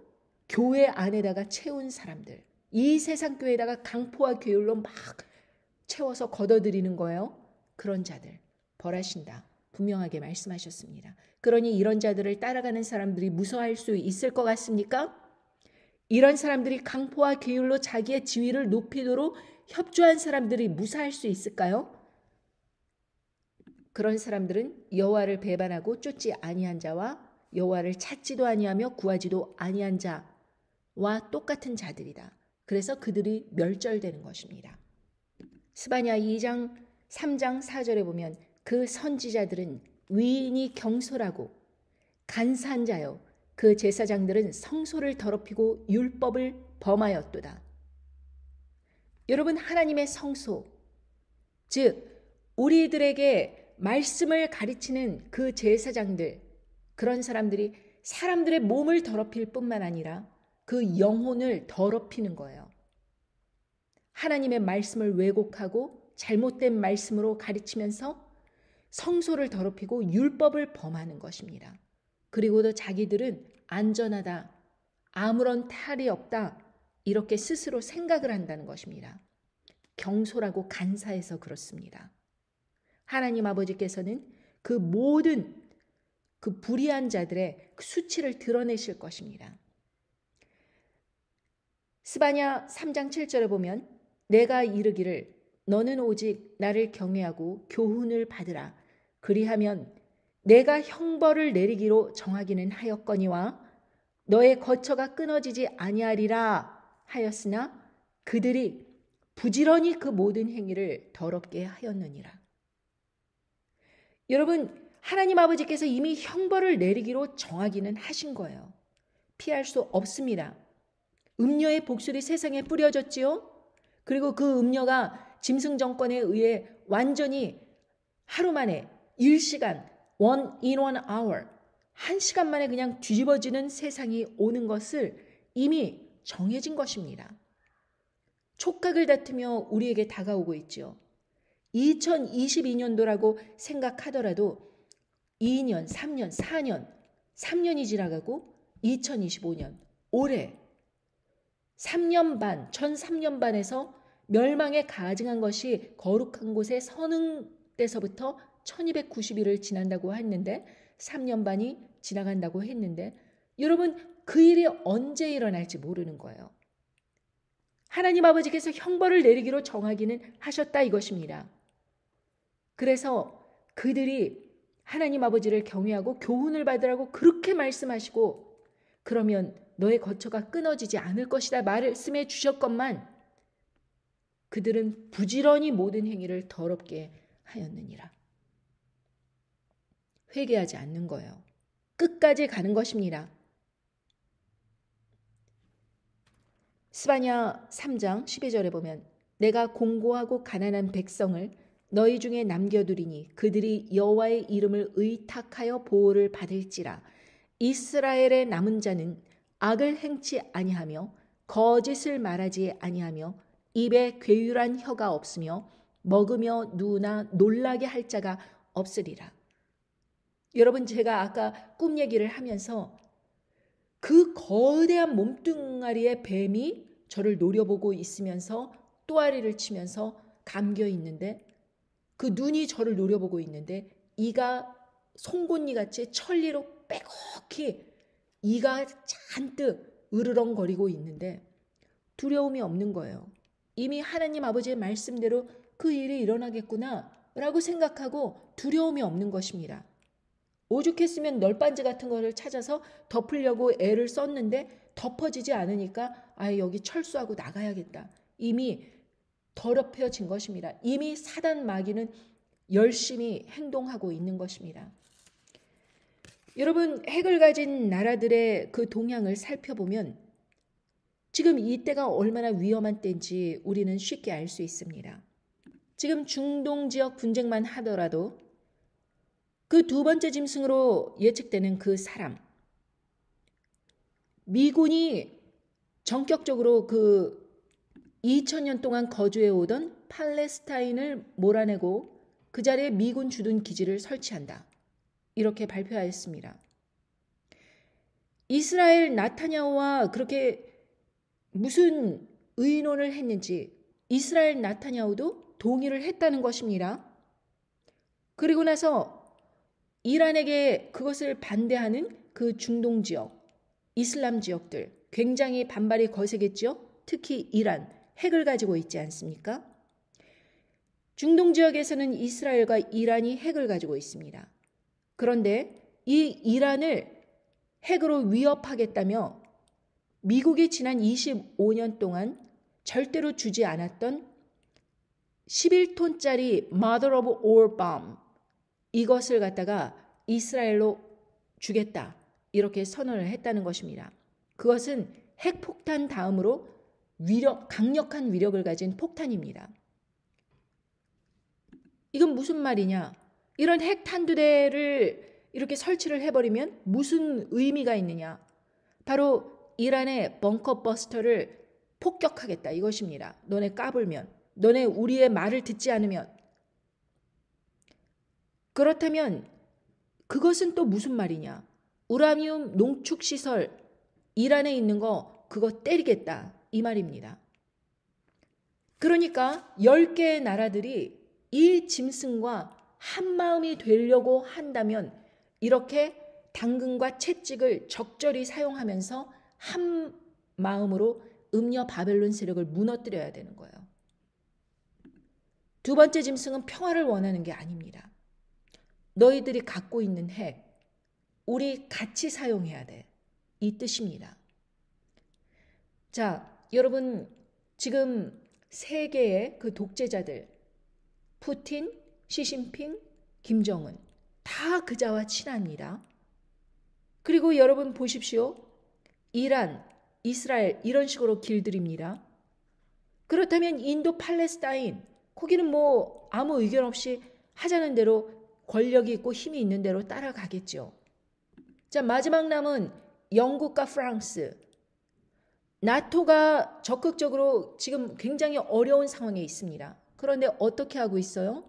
교회 안에다가 채운 사람들, 이 세상 교회에다가 강포와 괴율로 막 채워서 걷어들이는 거예요. 그런 자들 벌하신다. 분명하게 말씀하셨습니다. 그러니 이런 자들을 따라가는 사람들이 무서워할 수 있을 것 같습니까? 이런 사람들이 강포와 괴율로 자기의 지위를 높이도록 협조한 사람들이 무사할 수 있을까요? 그런 사람들은 여호와를 배반하고 쫓지 아니한 자와 여호와를 찾지도 아니하며 구하지도 아니한 자와 똑같은 자들이다. 그래서 그들이 멸절되는 것입니다. 스바냐 2장 3장 4절에 보면 그 선지자들은 위인이 경솔하고 간사한 자요, 그 제사장들은 성소를 더럽히고 율법을 범하였도다. 여러분, 하나님의 성소, 즉 우리들에게 말씀을 가르치는 그 제사장들, 그런 사람들이 사람들의 몸을 더럽힐 뿐만 아니라 그 영혼을 더럽히는 거예요. 하나님의 말씀을 왜곡하고 잘못된 말씀으로 가르치면서 성소를 더럽히고 율법을 범하는 것입니다. 그리고도 자기들은 안전하다, 아무런 탈이 없다, 이렇게 스스로 생각을 한다는 것입니다. 경솔하고 간사해서 그렇습니다. 하나님 아버지께서는 그 모든 그 불의한 자들의 그 수치를 드러내실 것입니다. 스바냐 3장 7절에 보면 내가 이르기를 너는 오직 나를 경외하고 교훈을 받으라. 그리하면 내가 형벌을 내리기로 정하기는 하였거니와 너의 거처가 끊어지지 아니하리라 하였으나 그들이 부지런히 그 모든 행위를 더럽게 하였느니라. 여러분, 하나님 아버지께서 이미 형벌을 내리기로 정하기는 하신 거예요. 피할 수 없습니다. 음녀의 복술이 세상에 뿌려졌지요. 그리고 그 음녀가 짐승 정권에 의해 완전히 하루 만에 1시간, in one hour, 1시간 만에 그냥 뒤집어지는 세상이 오는 것을 이미 정해진 것입니다. 촉각을 다투며 우리에게 다가오고 있죠. 2022년도라고 생각하더라도 2년, 3년, 4년, 3년이 지나가고 2025년, 올해 3년 반, 전 3년 반에서 멸망에 가증한 것이 거룩한 곳에 서는 때서부터 1290일을 지난다고 했는데 3년 반이 지나간다고 했는데 여러분 그 일이 언제 일어날지 모르는 거예요. 하나님 아버지께서 형벌을 내리기로 정하기는 하셨다 이것입니다. 그래서 그들이 하나님 아버지를 경외하고 교훈을 받으라고 그렇게 말씀하시고 그러면 너의 거처가 끊어지지 않을 것이다 말씀해 주셨건만 그들은 부지런히 모든 행위를 더럽게 하였느니라. 회개하지 않는 거예요. 끝까지 가는 것입니다. 스바냐 3장 12절에 보면 내가 공고하고 가난한 백성을 너희 중에 남겨두리니 그들이 여호와의 이름을 의탁하여 보호를 받을지라. 이스라엘의 남은 자는 악을 행치 아니하며 거짓을 말하지 아니하며 입에 괴율한 혀가 없으며 먹으며 누우나 놀라게 할 자가 없으리라. 여러분 제가 아까 꿈 얘기를 하면서 그 거대한 몸뚱아리의 뱀이 저를 노려보고 있으면서 또아리를 치면서 감겨 있는데 그 눈이 저를 노려보고 있는데 이가 송곳니같이 천리로 빼곡히 이가 잔뜩 으르렁거리고 있는데 두려움이 없는 거예요. 이미 하나님 아버지의 말씀대로 그 일이 일어나겠구나 라고 생각하고 두려움이 없는 것입니다. 오죽했으면 널빤지 같은 거를 찾아서 덮으려고 애를 썼는데 덮어지지 않으니까 여기 철수하고 나가야겠다. 이미 더럽혀진 것입니다. 이미 사단 마귀는 열심히 행동하고 있는 것입니다. 여러분 핵을 가진 나라들의 그 동향을 살펴보면 지금 이때가 얼마나 위험한 때인지 우리는 쉽게 알 수 있습니다. 지금 중동 지역 분쟁만 하더라도 그 두 번째 짐승으로 예측되는 그 사람, 미군이 전격적으로 그 2000년 동안 거주해 오던 팔레스타인을 몰아내고 그 자리에 미군 주둔 기지를 설치한다. 이렇게 발표하였습니다. 이스라엘 나타냐후와 그렇게 무슨 의논을 했는지 이스라엘 나타냐후도 동의를 했다는 것입니다. 그리고 나서 이란에게 그것을 반대하는 그 중동 지역, 이슬람 지역들 굉장히 반발이 거세겠죠. 특히 이란, 핵을 가지고 있지 않습니까? 중동 지역에서는 이스라엘과 이란이 핵을 가지고 있습니다. 그런데 이 이란을 핵으로 위협하겠다며 미국이 지난 25년 동안 절대로 주지 않았던 11톤짜리 Mother of All Bomb 이것을 갖다가 이스라엘로 주겠다 이렇게 선언을 했다는 것입니다. 그것은 핵폭탄 다음으로 강력한 위력을 가진 폭탄입니다. 이건 무슨 말이냐? 이런 핵 탄두대를 이렇게 설치를 해버리면 무슨 의미가 있느냐? 바로 이란의 벙커 버스터를 폭격하겠다 이것입니다. 너네 까불면, 너네 우리의 말을 듣지 않으면. 그렇다면 그것은 또 무슨 말이냐? 우라늄 농축시설 이란에 있는 거 그거 때리겠다 이 말입니다. 그러니까 10개의 나라들이 이 짐승과 한마음이 되려고 한다면 이렇게 당근과 채찍을 적절히 사용하면서 한 마음으로 음녀 바벨론 세력을 무너뜨려야 되는 거예요. 두 번째 짐승은 평화를 원하는 게 아닙니다. 너희들이 갖고 있는 핵, 우리 같이 사용해야 돼. 이 뜻입니다. 자, 여러분 지금 세계의 그 독재자들, 푸틴, 시진핑, 김정은 다 그자와 친합니다. 그리고 여러분 보십시오. 이란, 이스라엘 이런 식으로 길들입니다. 그렇다면 인도 팔레스타인 거기는 뭐 아무 의견 없이 하자는 대로 권력이 있고 힘이 있는 대로 따라가겠죠. 자, 마지막 남은 영국과 프랑스. 나토가 적극적으로 지금 굉장히 어려운 상황에 있습니다. 그런데 어떻게 하고 있어요?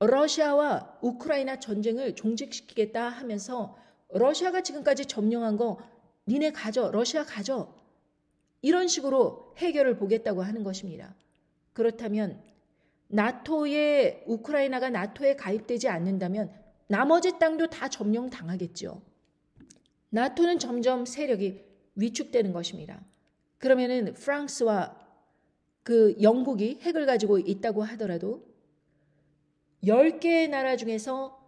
러시아와 우크라이나 전쟁을 종식시키겠다 하면서 러시아가 지금까지 점령한 거 니네 가져, 러시아 가져. 이런 식으로 해결을 보겠다고 하는 것입니다. 그렇다면 나토에 우크라이나가 나토에 가입되지 않는다면 나머지 땅도 다 점령당하겠죠. 나토는 점점 세력이 위축되는 것입니다. 그러면은 프랑스와 그 영국이 핵을 가지고 있다고 하더라도 10개의 나라 중에서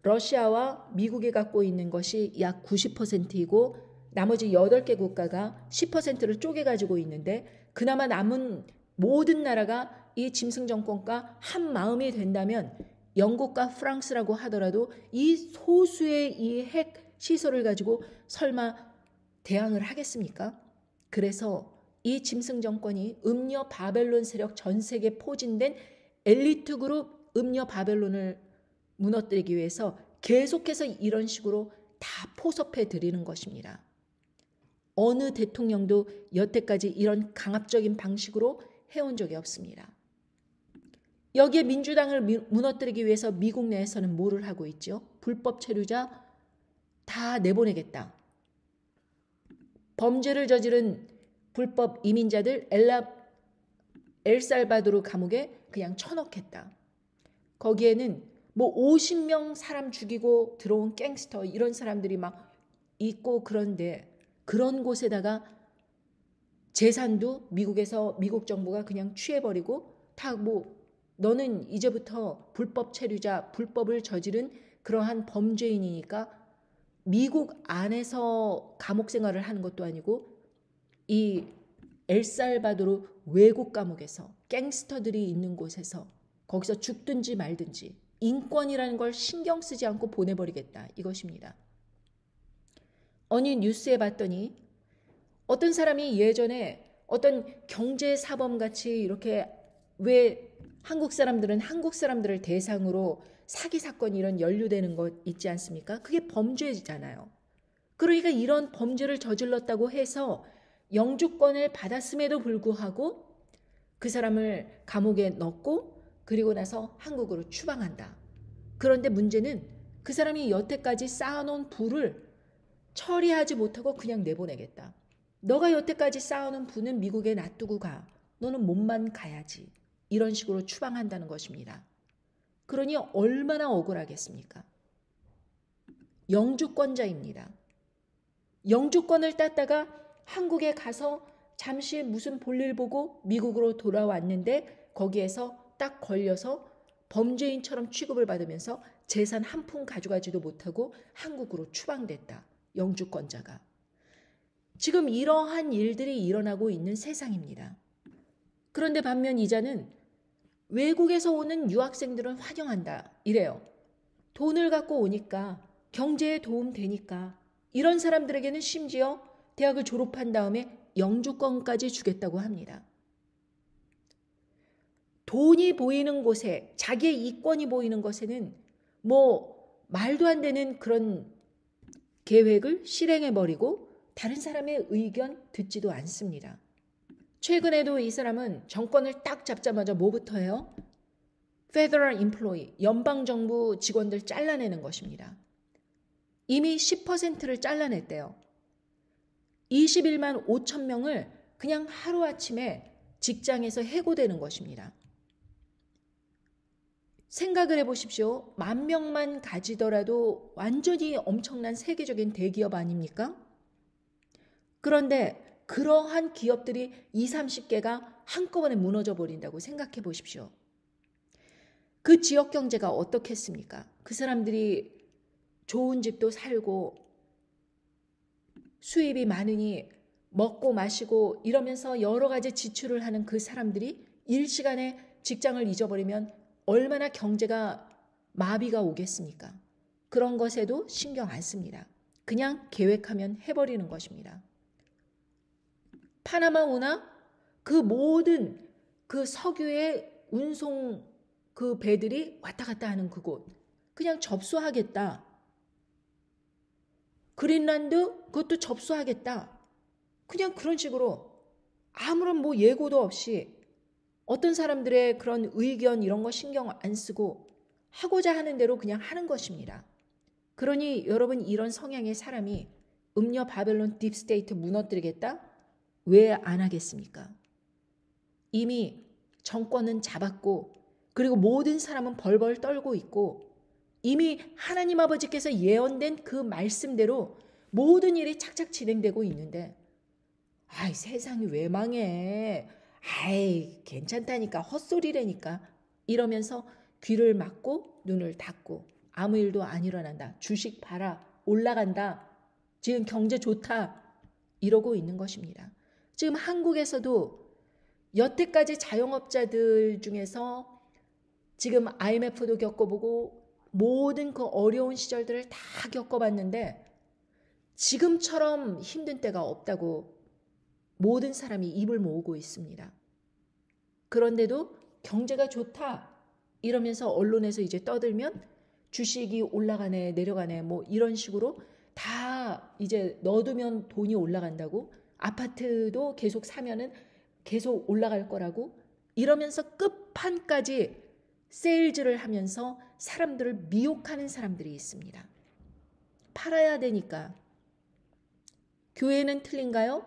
러시아와 미국이 갖고 있는 것이 약 90%이고 나머지 8개 국가가 10%를 쪼개 가지고 있는데 그나마 남은 모든 나라가 이 짐승 정권과 한 마음이 된다면 영국과 프랑스라고 하더라도 이 소수의 이 핵 시설을 가지고 설마 대항을 하겠습니까? 그래서 이 짐승 정권이 음녀 바벨론 세력 전 세계 포진된 엘리트 그룹 음녀 바벨론을 무너뜨리기 위해서 계속해서 이런 식으로 다 포섭해 드리는 것입니다. 어느 대통령도 여태까지 이런 강압적인 방식으로 해온 적이 없습니다. 여기에 민주당을 무너뜨리기 위해서 미국 내에서는 뭐를 하고 있죠? 불법 체류자 다 내보내겠다. 범죄를 저지른 불법 이민자들 엘살바도르 감옥에 그냥 쳐넣겠다. 거기에는 뭐 50명 사람 죽이고 들어온 갱스터 이런 사람들이 막 있고 그런데 그런 곳에다가 재산도 미국에서 미국 정부가 그냥 취해버리고 다 뭐 너는 이제부터 불법 체류자, 불법을 저지른 그러한 범죄인이니까 미국 안에서 감옥 생활을 하는 것도 아니고 이 엘살바도르 외국 감옥에서 갱스터들이 있는 곳에서 거기서 죽든지 말든지 인권이라는 걸 신경 쓰지 않고 보내버리겠다 이것입니다. 어느 뉴스에 봤더니 어떤 사람이 예전에 어떤 경제사범같이 이렇게 왜 한국 사람들은 한국 사람들을 대상으로 사기 사건 이런 연루되는 것 있지 않습니까? 그게 범죄잖아요. 그러니까 이런 범죄를 저질렀다고 해서 영주권을 받았음에도 불구하고 그 사람을 감옥에 넣고 그리고 나서 한국으로 추방한다. 그런데 문제는 그 사람이 여태까지 쌓아놓은 부를 처리하지 못하고 그냥 내보내겠다. 너가 여태까지 쌓아놓은 부는 미국에 놔두고 가. 너는 몸만 가야지. 이런 식으로 추방한다는 것입니다. 그러니 얼마나 억울하겠습니까? 영주권자입니다. 영주권을 땄다가 한국에 가서 잠시 무슨 볼일 보고 미국으로 돌아왔는데 거기에서 딱 걸려서 범죄인처럼 취급을 받으면서 재산 한 푼 가져가지도 못하고 한국으로 추방됐다. 영주권자가. 지금 이러한 일들이 일어나고 있는 세상입니다. 그런데 반면 이자는 외국에서 오는 유학생들은 환영한다. 이래요. 돈을 갖고 오니까 경제에 도움 되니까 이런 사람들에게는 심지어 대학을 졸업한 다음에 영주권까지 주겠다고 합니다. 돈이 보이는 곳에 자기의 이권이 보이는 것에는 뭐 말도 안 되는 그런 계획을 실행해버리고 다른 사람의 의견 듣지도 않습니다. 최근에도 이 사람은 정권을 딱 잡자마자 뭐부터 해요? Federal Employee, 연방정부 직원들 잘라내는 것입니다. 이미 10%를 잘라냈대요. 21만 5천 명을 그냥 하루아침에 직장에서 해고되는 것입니다. 생각을 해보십시오. 10,000명만 가지더라도 완전히 엄청난 세계적인 대기업 아닙니까? 그런데 그러한 기업들이 20, 30개가 한꺼번에 무너져 버린다고 생각해 보십시오. 그 지역 경제가 어떻겠습니까? 그 사람들이 좋은 집도 살고 수입이 많으니 먹고 마시고 이러면서 여러 가지 지출을 하는 그 사람들이 일시간에 직장을 잊어버리면 얼마나 경제가 마비가 오겠습니까? 그런 것에도 신경 안 씁니다. 그냥 계획하면 해버리는 것입니다. 파나마 운하 그 모든 그 석유의 운송 그 배들이 왔다 갔다 하는 그곳 그냥 접수하겠다. 그린란드 그것도 접수하겠다. 그냥 그런 식으로 아무런 뭐 예고도 없이 어떤 사람들의 그런 의견 이런 거 신경 안 쓰고 하고자 하는 대로 그냥 하는 것입니다. 그러니 여러분 이런 성향의 사람이 음녀 바벨론 딥스테이트 무너뜨리겠다? 왜 안 하겠습니까? 이미 정권은 잡았고 그리고 모든 사람은 벌벌 떨고 있고 이미 하나님 아버지께서 예언된 그 말씀대로 모든 일이 착착 진행되고 있는데 아이 세상이 왜 망해. 아이 괜찮다니까 헛소리라니까 이러면서 귀를 막고 눈을 닫고 아무 일도 안 일어난다. 주식 봐라. 올라간다. 지금 경제 좋다. 이러고 있는 것입니다. 지금 한국에서도 여태까지 자영업자들 중에서 지금 IMF도 겪어보고 모든 그 어려운 시절들을 다 겪어봤는데 지금처럼 힘든 때가 없다고 모든 사람이 입을 모으고 있습니다. 그런데도 경제가 좋다 이러면서 언론에서 이제 떠들면 주식이 올라가네 내려가네 뭐 이런 식으로 다 이제 넣어두면 돈이 올라간다고 아파트도 계속 사면은 계속 올라갈 거라고 이러면서 끝판까지 세일즈를 하면서 사람들을 미혹하는 사람들이 있습니다. 팔아야 되니까. 교회는 틀린가요?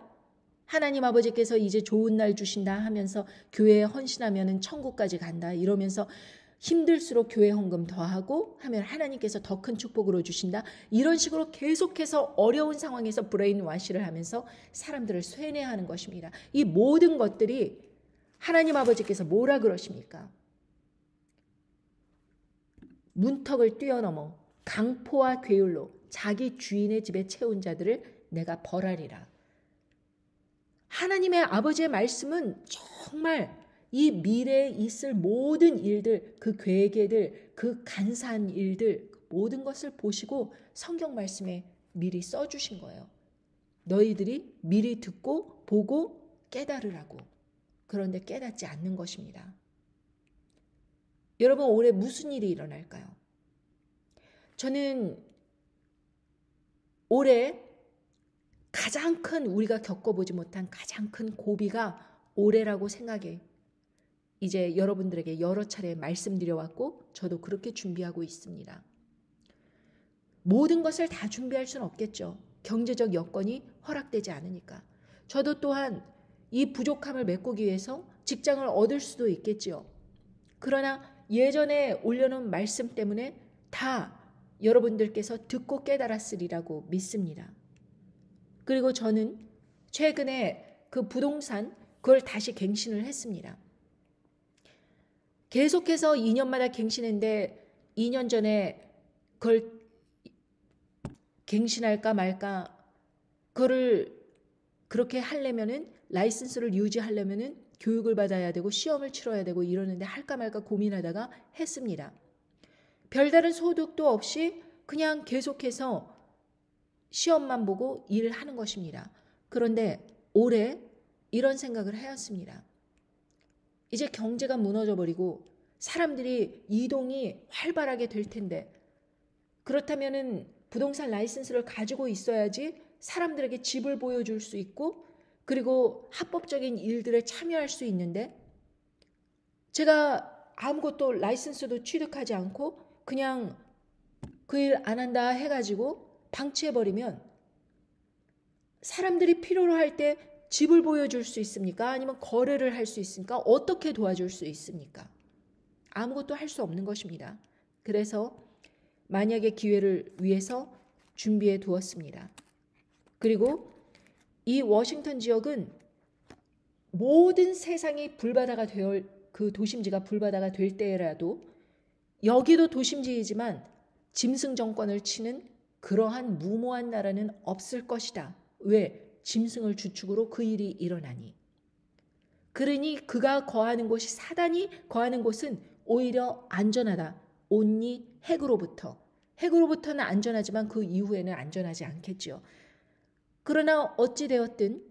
하나님 아버지께서 이제 좋은 날 주신다 하면서 교회에 헌신하면 천국까지 간다 이러면서 힘들수록 교회 헌금 더하고 하면 하나님께서 더 큰 축복으로 주신다. 이런 식으로 계속해서 어려운 상황에서 브레인와시를 하면서 사람들을 쇠뇌하는 것입니다. 이 모든 것들이 하나님 아버지께서 뭐라 그러십니까? 문턱을 뛰어넘어 강포와 괴율로 자기 주인의 집에 채운 자들을 내가 벌하리라. 하나님의 아버지의 말씀은 정말 이 미래에 있을 모든 일들, 그 괴계들, 그 간사한 일들 모든 것을 보시고 성경 말씀에 미리 써주신 거예요. 너희들이 미리 듣고 보고 깨달으라고. 그런데 깨닫지 않는 것입니다. 여러분 올해 무슨 일이 일어날까요? 저는 올해 가장 큰 우리가 겪어보지 못한 가장 큰 고비가 올해라고 생각해. 이제 여러분들에게 여러 차례 말씀드려왔고 저도 그렇게 준비하고 있습니다. 모든 것을 다 준비할 수는 없겠죠. 경제적 여건이 허락되지 않으니까. 저도 또한 이 부족함을 메꾸기 위해서 직장을 얻을 수도 있겠죠. 그러나 예전에 올려놓은 말씀 때문에 다 여러분들께서 듣고 깨달았으리라고 믿습니다. 그리고 저는 최근에 그 부동산 그걸 다시 갱신을 했습니다. 계속해서 2년마다 갱신했는데 2년 전에 그걸 갱신할까 말까 그거를 그렇게 하려면은 라이선스를 유지하려면은 교육을 받아야 되고 시험을 치러야 되고 이러는데 할까 말까 고민하다가 했습니다. 별다른 소득도 없이 그냥 계속해서 시험만 보고 일을 하는 것입니다. 그런데 올해 이런 생각을 하였습니다. 이제 경제가 무너져 버리고 사람들이 이동이 활발하게 될 텐데 그렇다면은 부동산 라이선스를 가지고 있어야지 사람들에게 집을 보여줄 수 있고 그리고 합법적인 일들에 참여할 수 있는데 제가 아무것도 라이선스도 취득하지 않고 그냥 그 일 안 한다 해가지고 방치해버리면 사람들이 필요로 할 때 집을 보여줄 수 있습니까? 아니면 거래를 할 수 있습니까? 어떻게 도와줄 수 있습니까? 아무것도 할 수 없는 것입니다. 그래서 만약의 기회를 위해서 준비해 두었습니다. 그리고 이 워싱턴 지역은 모든 세상이 불바다가 될 그 도심지가 불바다가 될 때라도 여기도 도심지이지만 짐승 정권을 치는 그러한 무모한 나라는 없을 것이다. 왜? 짐승을 주축으로 그 일이 일어나니. 그러니 그가 거하는 곳이 사단이 거하는 곳은 오히려 안전하다. 온리 핵으로부터. 핵으로부터는 안전하지만 그 이후에는 안전하지 않겠지요. 그러나 어찌되었든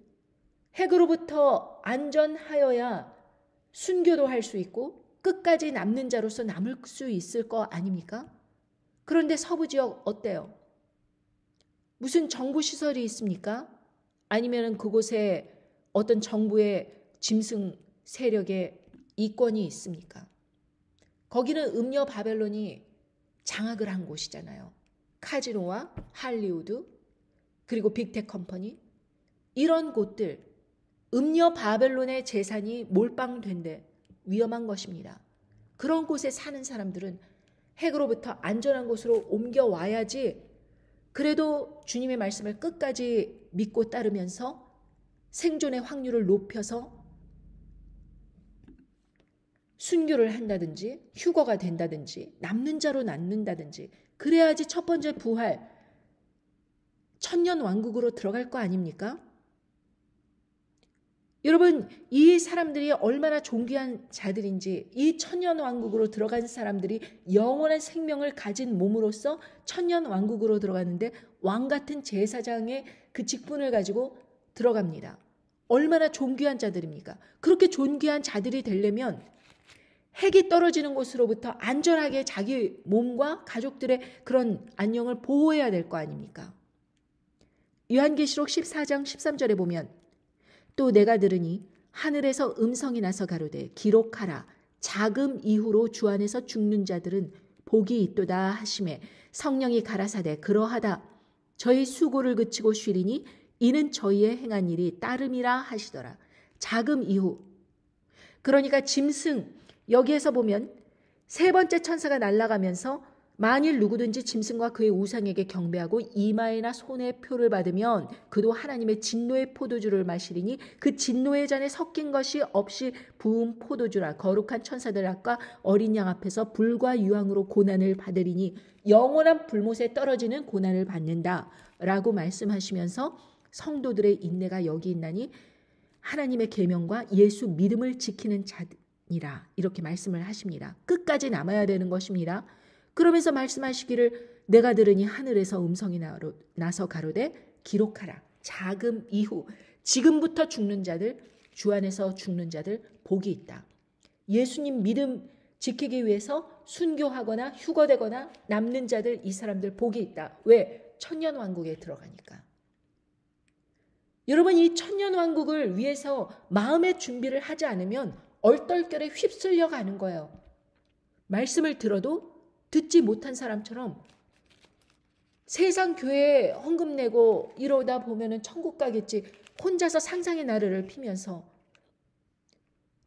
핵으로부터 안전하여야 순교도 할 수 있고 끝까지 남는 자로서 남을 수 있을 거 아닙니까? 그런데 서부 지역 어때요? 무슨 정부 시설이 있습니까? 아니면 그곳에 어떤 정부의 짐승 세력의 이권이 있습니까? 거기는 음녀 바벨론이 장악을 한 곳이잖아요. 카지노와 할리우드 그리고 빅텍 컴퍼니 이런 곳들 음녀 바벨론의 재산이 몰빵된데 위험한 것입니다. 그런 곳에 사는 사람들은 핵으로부터 안전한 곳으로 옮겨와야지 그래도 주님의 말씀을 끝까지 믿고 따르면서 생존의 확률을 높여서 순교를 한다든지 휴거가 된다든지 남는 자로 낳는다든지 그래야지 첫 번째 부활 천년 왕국으로 들어갈 거 아닙니까? 여러분 이 사람들이 얼마나 존귀한 자들인지 이 천년 왕국으로 들어간 사람들이 영원한 생명을 가진 몸으로써 천년 왕국으로 들어가는데 왕같은 제사장의 그 직분을 가지고 들어갑니다. 얼마나 존귀한 자들입니까? 그렇게 존귀한 자들이 되려면 핵이 떨어지는 곳으로부터 안전하게 자기 몸과 가족들의 그런 안녕을 보호해야 될 거 아닙니까? 요한계시록 14장 13절에 보면 또 내가 들으니 하늘에서 음성이 나서 가로되 기록하라 자금 이후로 주 안에서 죽는 자들은 복이 있도다 하시매 성령이 가라사대 그러하다 저희 수고를 그치고 쉬리니 이는 저희의 행한 일이 따름이라 하시더라. 자금 이후 그러니까 짐승 여기에서 보면 세 번째 천사가 날아가면서 만일 누구든지 짐승과 그의 우상에게 경배하고 이마에나 손에 표를 받으면 그도 하나님의 진노의 포도주를 마시리니 그 진노의 잔에 섞인 것이 없이 부은 포도주라 거룩한 천사들 앞과 어린 양 앞에서 불과 유황으로 고난을 받으리니 영원한 불못에 떨어지는 고난을 받는다라고 말씀하시면서 성도들의 인내가 여기 있나니 하나님의 계명과 예수 믿음을 지키는 자니라 이렇게 말씀을 하십니다. 끝까지 남아야 되는 것입니다. 그러면서 말씀하시기를 내가 들으니 하늘에서 음성이 나서 가로되 기록하라. 자금 이후 지금부터 죽는 자들 주 안에서 죽는 자들 복이 있다. 예수님 믿음 지키기 위해서 순교하거나 휴거되거나 남는 자들 이 사람들 복이 있다. 왜? 천년왕국에 들어가니까. 여러분 이 천년왕국을 위해서 마음의 준비를 하지 않으면 얼떨결에 휩쓸려 가는 거예요. 말씀을 들어도 듣지 못한 사람처럼 세상 교회에 헌금 내고 이러다 보면은 천국 가겠지. 혼자서 상상의 나래를 피면서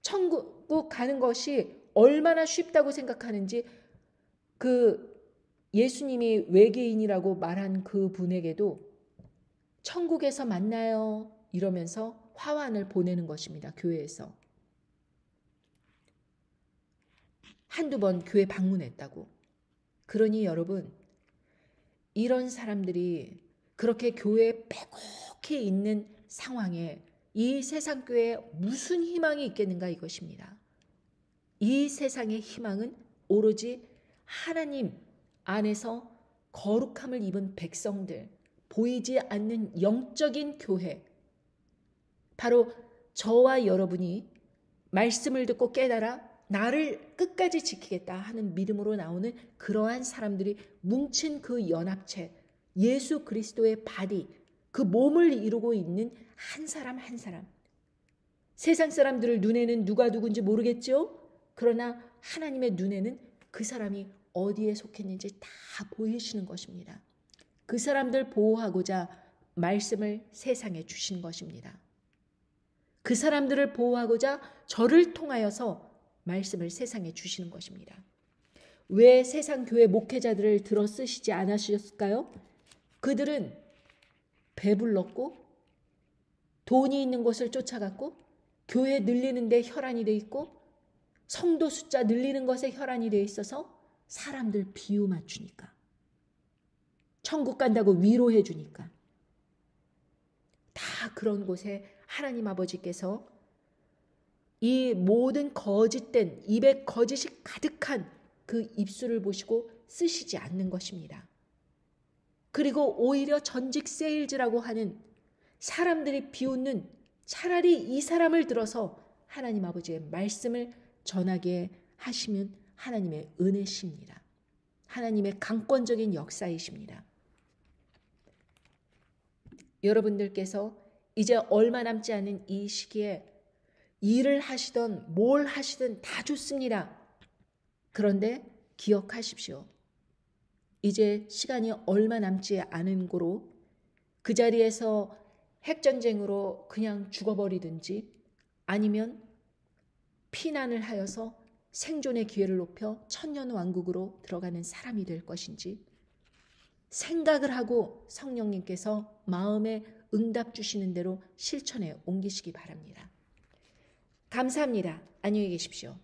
천국 가는 것이 얼마나 쉽다고 생각하는지 그 예수님이 외계인이라고 말한 그 분에게도 천국에서 만나요 이러면서 화환을 보내는 것입니다. 교회에서. 한두 번 교회 방문했다고. 그러니 여러분 이런 사람들이 그렇게 교회에 빼곡히 있는 상황에 이 세상 교회에 무슨 희망이 있겠는가 이것입니다. 이 세상의 희망은 오로지 하나님 안에서 거룩함을 입은 백성들, 보이지 않는 영적인 교회, 바로 저와 여러분이 말씀을 듣고 깨달아 나를 끝까지 지키겠다 하는 믿음으로 나오는 그러한 사람들이 뭉친 그 연합체, 예수 그리스도의 바디, 그 몸을 이루고 있는 한 사람 한 사람. 세상 사람들을 눈에는 누가 누군지 모르겠죠? 그러나 하나님의 눈에는 그 사람이 어디에 속했는지 다 보이시는 것입니다. 그 사람들 보호하고자 말씀을 세상에 주신 것입니다. 그 사람들을 보호하고자 저를 통하여서 말씀을 세상에 주시는 것입니다. 왜 세상 교회 목회자들을 들어 쓰시지 않으셨을까요? 그들은 배불렀고 돈이 있는 곳을 쫓아갔고 교회 늘리는 데 혈안이 돼 있고 성도 숫자 늘리는 것에 혈안이 돼 있어서 사람들 비유 맞추니까, 천국 간다고 위로해 주니까, 다 그런 곳에 하나님 아버지께서 이 모든 거짓된 입에 거짓이 가득한 그 입술을 보시고 쓰시지 않는 것입니다. 그리고 오히려 전직 세일즈라고 하는 사람들이 비웃는, 차라리 이 사람을 들어서 하나님 아버지의 말씀을 전하게 하시면 하나님의 은혜십니다. 하나님의 강권적인 역사이십니다. 여러분들께서 이제 얼마 남지 않은 이 시기에 일을 하시던 뭘 하시든 다 좋습니다. 그런데 기억하십시오. 이제 시간이 얼마 남지 않은 고로 그 자리에서 핵전쟁으로 그냥 죽어버리든지 아니면 피난을 하여서 생존의 기회를 높여 천년왕국으로 들어가는 사람이 될 것인지 생각을 하고 성령님께서 마음에 응답 주시는 대로 실천에 옮기시기 바랍니다. 감사합니다. 안녕히 계십시오.